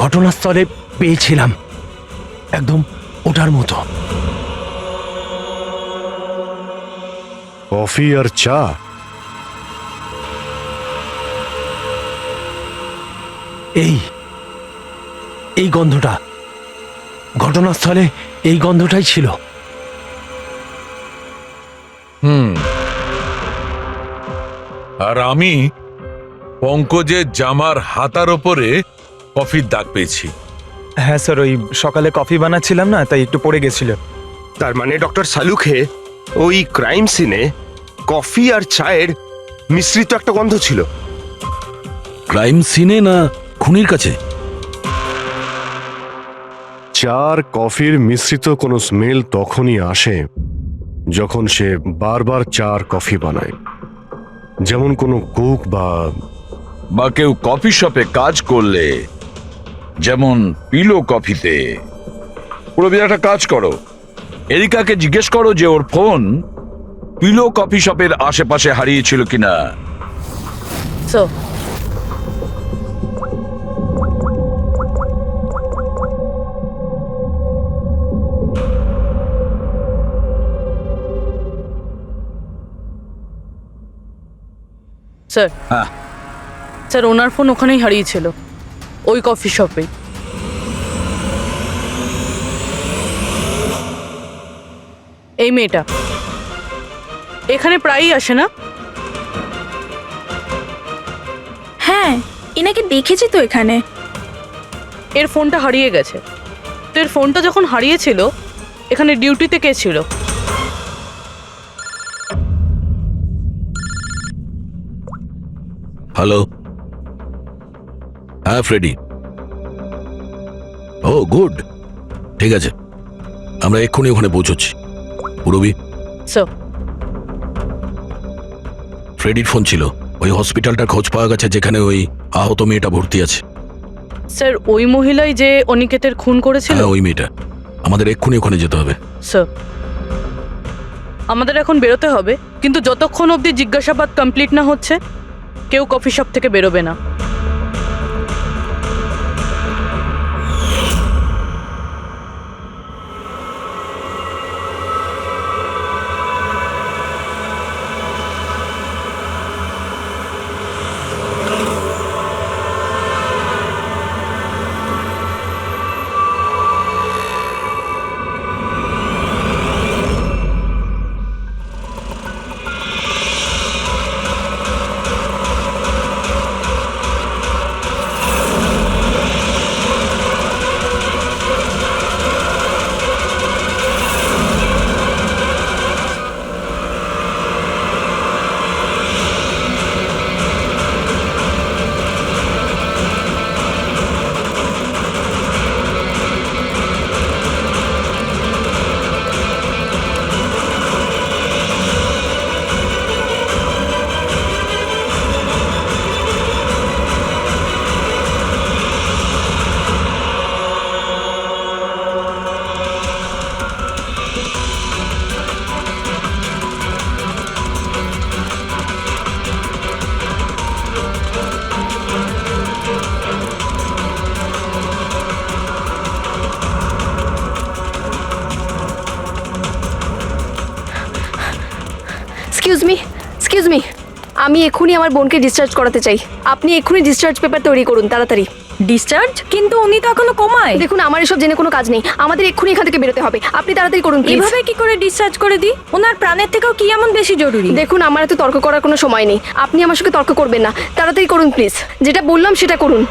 ঘটনাস্থলে পেয়েছিলাম, একদম ওটার মতো। কফি আর চা? এই গন্ধটা ঘটনাস্থলে, এই গন্ধটাই ছিল। আর আমি পঙ্কজের জামার হাতার ওপরে কফির দাগ পেয়েছি। হ্যাঁ স্যার, ওই সকালে কফি বানাচ্ছিলাম না, তাই একটু পড়ে গেছিল। তার মানে ডক্টর সালুখে ওই ক্রাইম সিনে কফি আর চায়ের মিশ্রিত একটা গন্ধ ছিল। ক্রাইম সিনে না খুনির কাছে? চা আর কফির মিশ্রিত কোনো স্মেল তখনই আসে যখন সে বারবার চা আর কফি বানায়, যেমন কোনো কুক বা কেউ কফি শপে কাজ করলে, যেমন পিলো কফিতে। পুরো একটা কাজ করো, এরিকাকে জিজ্ঞেস করো যে ওর ফোন পিলো কফি শপের আশেপাশে হারিয়েছিল কিনা। স্যার, স্যার, ওনার ফোন ওখানেই হারিয়েছিল, ওই কফি শপে। এই মেয়েটা এখানে প্রায়ই আসে না? হ্যাঁ, এনাকে দেখেছি তো এখানে। এর ফোনটা হারিয়ে গেছে। তো এর ফোনটা যখন হারিয়েছিল এখানে ডিউটিতে কে ছিল? হ্যালো, হ্যাঁ ফ্রেডি। ও গুড, ঠিক আছে, আমরা এক্ষুনি ওখানে পৌঁছচ্ছি। পুরবি, স্যার। ফ্রেডির ফোন ছিল। ওই হসপিটালটার খোঁজ পাওয়া গেছে যেখানে ওই আহত মেয়েটা ভর্তি আছে। স্যার, ওই মহিলাই যে অনিকেতের খুন করেছিল? হ্যাঁ, ওই মেয়েটা। আমাদের এক্ষুনি ওখানে যেতে হবে। স্যার, আমাদের এখন বেরোতে হবে, কিন্তু যতক্ষণ অবধি জিজ্ঞাসাবাদ কমপ্লিট না হচ্ছে কেউ কফি শপ থেকে বেরোবে না। এক্সকিউজ মি, আমি এক্ষুনি আমার বোনকে ডিসচার্জ করাতে চাই। আপনি এক্ষুনি ডিসচার্জ পেপার তৈরি করুন, তাড়াতাড়ি। ডিসচার্জ? কিন্তু উনি তো এখনো কোমায়। দেখুন, আমার এসব জেনে কোনো কাজ নেই, আমাদের এক্ষুনি এখান থেকে বেরোতে হবে। আপনি তাড়াতাড়ি করুন প্লিজ। এভাবে কি করে ডিসচার্জ করে দিই? ওনার প্রাণের থেকেও কি এমন বেশি জরুরি? দেখুন, আমার এত তর্ক করার কোনো সময় নেই, আপনি আমার সঙ্গে তর্ক করবেন না। তাড়াতাড়ি করুন প্লিজ, যেটা বললাম সেটা করুন।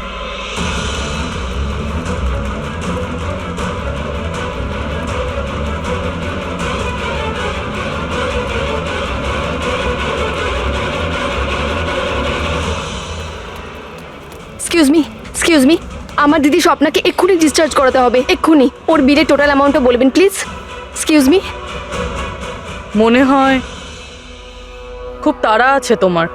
এক্সকিউজ মি, আমার দিদি স্বপ্নাকে এক্ষুনি ডিসচার্জ করাতে হবে, এক্ষুনি। ওর বিলের টোটাল অ্যামাউন্টটা বলবেন প্লিজ। Excuse me. মনে হয় খুব তাড়া আছে তোমার।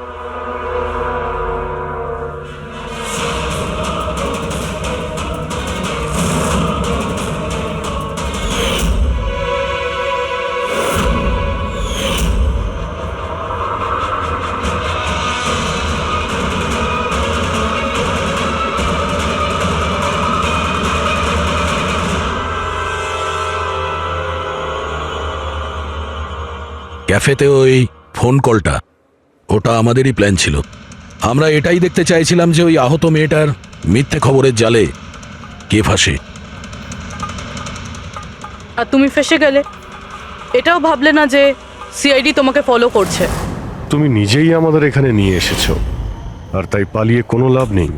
ক্যাফেতে ওই ফোন কলটা, ওটা আমাদেরই প্ল্যান ছিল। আমরা এটাই দেখতে চাইছিলাম যে ওই আহত মেয়েটার মিথ্যে খবরের জালে কে ফাঁসে। আর তুমি ফেসে গেলে। এটাও ভাবলে না যে সিআইডি তোমাকে ফলো করছে? তুমি নিজেই আমাদের এখানে নিয়ে এসেছো, আর তাই পালিয়ে কোনো লাভ নেই।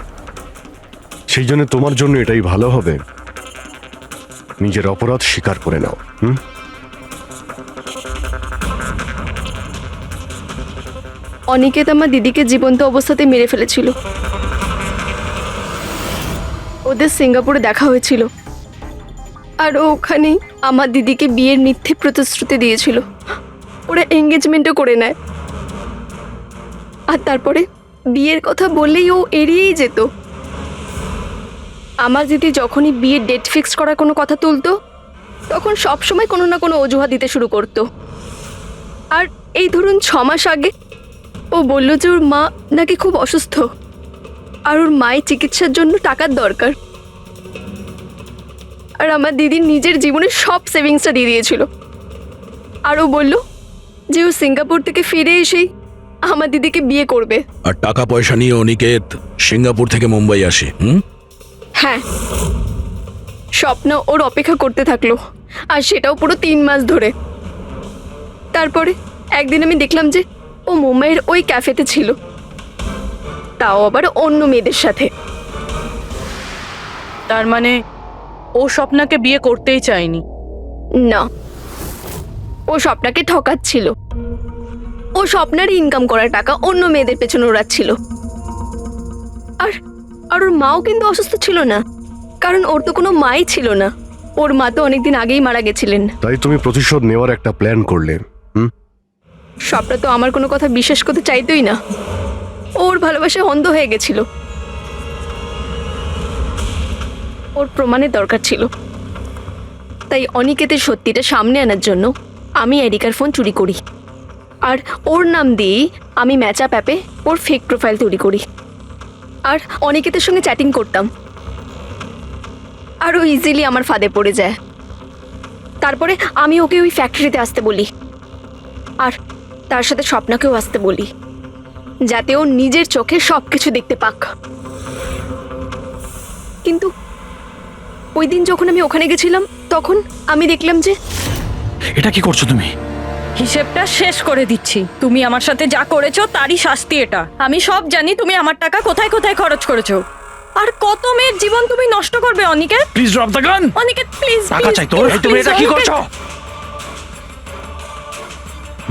সেই জন্য তোমার জন্য এটাই ভালো হবে, নিজের অপরাধ স্বীকার করে নাও। অনিকেত আমার দিদিকে জীবন্ত অবস্থাতে মেরে ফেলেছিল। ওদের সিঙ্গাপুরে দেখা হয়েছিল, আর ওখানেই আমার দিদিকে বিয়ের মিথ্যে প্রতিশ্রুতি দিয়েছিল। ওরা এঙ্গেজমেন্টও করে নেয়, আর তারপরে বিয়ের কথা বললেই ও এড়িয়েই যেত। আমার দিদি যখনই বিয়ের ডেট ফিক্স করার কোনো কথা তুলতো, তখন সবসময় কোনো না কোনো অজুহাত দিতে শুরু করতো। আর এই ধরুন 6 মাস আগে ও বলল যে ওর মা নাকি খুব অসুস্থ, আর ওর মায়ের চিকিৎসার জন্য টাকার দরকার। আর আমার দিদি নিজের জীবনের সব সেভিংসটা দিয়ে দিয়েছিল। আর ও বলল যে ও সিঙ্গাপুর থেকে ফিরে এসেই আমার দিদিকে বিয়ে করবে। আর টাকা পয়সা নিয়ে অনিকেত সিঙ্গাপুর থেকে মুম্বাই আসে। হ্যাঁ, স্বপ্ন ওর অপেক্ষা করতে থাকলো, আর সেটাও পুরো 3 মাস ধরে। তারপরে একদিন আমি দেখলাম যে ও মুম্বাইয়ের ওই ক্যাফেতে ছিল, তাও আবার অন্য মেয়েদের সাথে। তার মানে ও স্বপ্নাকে বিয়ে করতেই চায়নি? না, ও স্বপ্নাকে ঠকাচ্ছিল। ও স্বপ্নার ইনকাম করা টাকা অন্য মেয়েদের পেছনে ওড়াচ্ছিল। আর আর ওর মাও কিন্তু অসুস্থ ছিল না, কারণ ওর তো কোনো মাই ছিল না। ওর মা তো অনেকদিন আগেই মারা গেছিলেন। তাই তুমি প্রতিশোধ নেওয়ার একটা প্ল্যান করলে। স্বপ্না তো আমার কোনো কথা বিশ্বাস করতে চাইতোই না। ওর ভালোবাসায় অন্ধ হয়ে গেছিল। ওর প্রমাণের দরকার ছিল, তাই অনিকেতের সত্যিটা সামনে আনার জন্য আমি এরিকার ফোন চুরি করি, আর ওর নাম দিয়েই আমি ম্যাচআপ অ্যাপে ওর ফেক প্রোফাইল তৈরি করি, আর অনিকেতের সঙ্গে চ্যাটিং করতাম, আর ও ইজিলি আমার ফাঁদে পড়ে যায়। তারপরে আমি ওকে ওই ফ্যাক্টরিতে আসতে বলি, আর তার সাথে স্বপ্নাকেও আসতে বলি, যাতে ও নিজের চোখে সব কিছু দেখতে পাক। কিন্তু ওই দিন যখন আমি ওখানে গেছিলাম, তখন আমি দেখলাম যে... এটা কি করছো তুমি? হিসেবটা শেষ করে দিচ্ছি। তুমি আমার সাথে যা করেছো তারই শাস্তি এটা। আমি সব জানি তুমি আমার টাকা কোথায় কোথায় খরচ করেছো, আর কত মেয়ের জীবন তুমি নষ্ট করবে। Aniket, please drop the gun. Aniket please, টাকা চাই তোর। তুমি এটা কি করছো?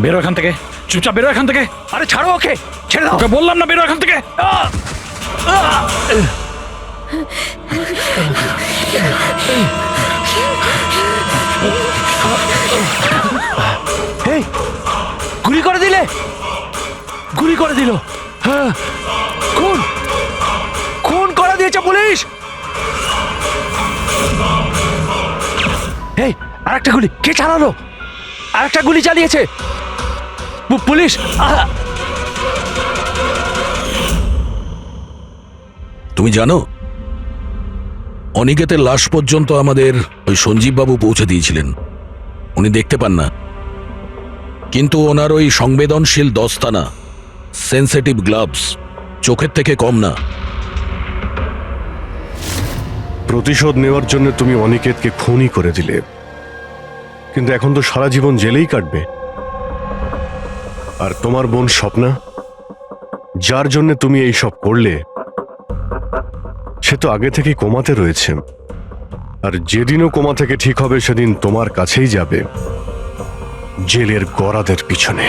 বেরো এখান থেকে, চুপচাপ বেরো এখান থেকে। আরে ছাড়ো ওকে, ছেড়ে দাও। ওকে বললাম না বেরো এখান থেকে। এই, গুলি করে দিলে, গুলি করে দিল। হ্যাঁ, খুন খুন করে দিয়েছে পুলিশ। এই, আরেকটা গুলি কে চালালো? আরেকটা গুলি চালিয়েছে পুলিশ। তুমি জানো, অনিকেতের লাশ পর্যন্ত আমাদের ওই সঞ্জীব বাবু পৌঁছে দিয়েছিলেন। উনি দেখতে পান না, কিন্তু ওনার ওই সংবেদনশীল দস্তানা, সেন্সিটিভ গ্লাভস, চোখের থেকে কম না। প্রতিশোধ নেওয়ার জন্য তুমি অনিকেতকে খুনই করে দিলে, কিন্তু এখন তো সারা জীবন জেলেই কাটবে। আর তোমার বোন স্বপ্না, যার জন্য তুমি এই সব করলে, সে তো আগে থেকেই কোমাতে রয়েছে। আর যেদিনও কোমা থেকে ঠিক হবে, সেদিন তোমার কাছেই যাবে, জেলের গরাদের পিছনে।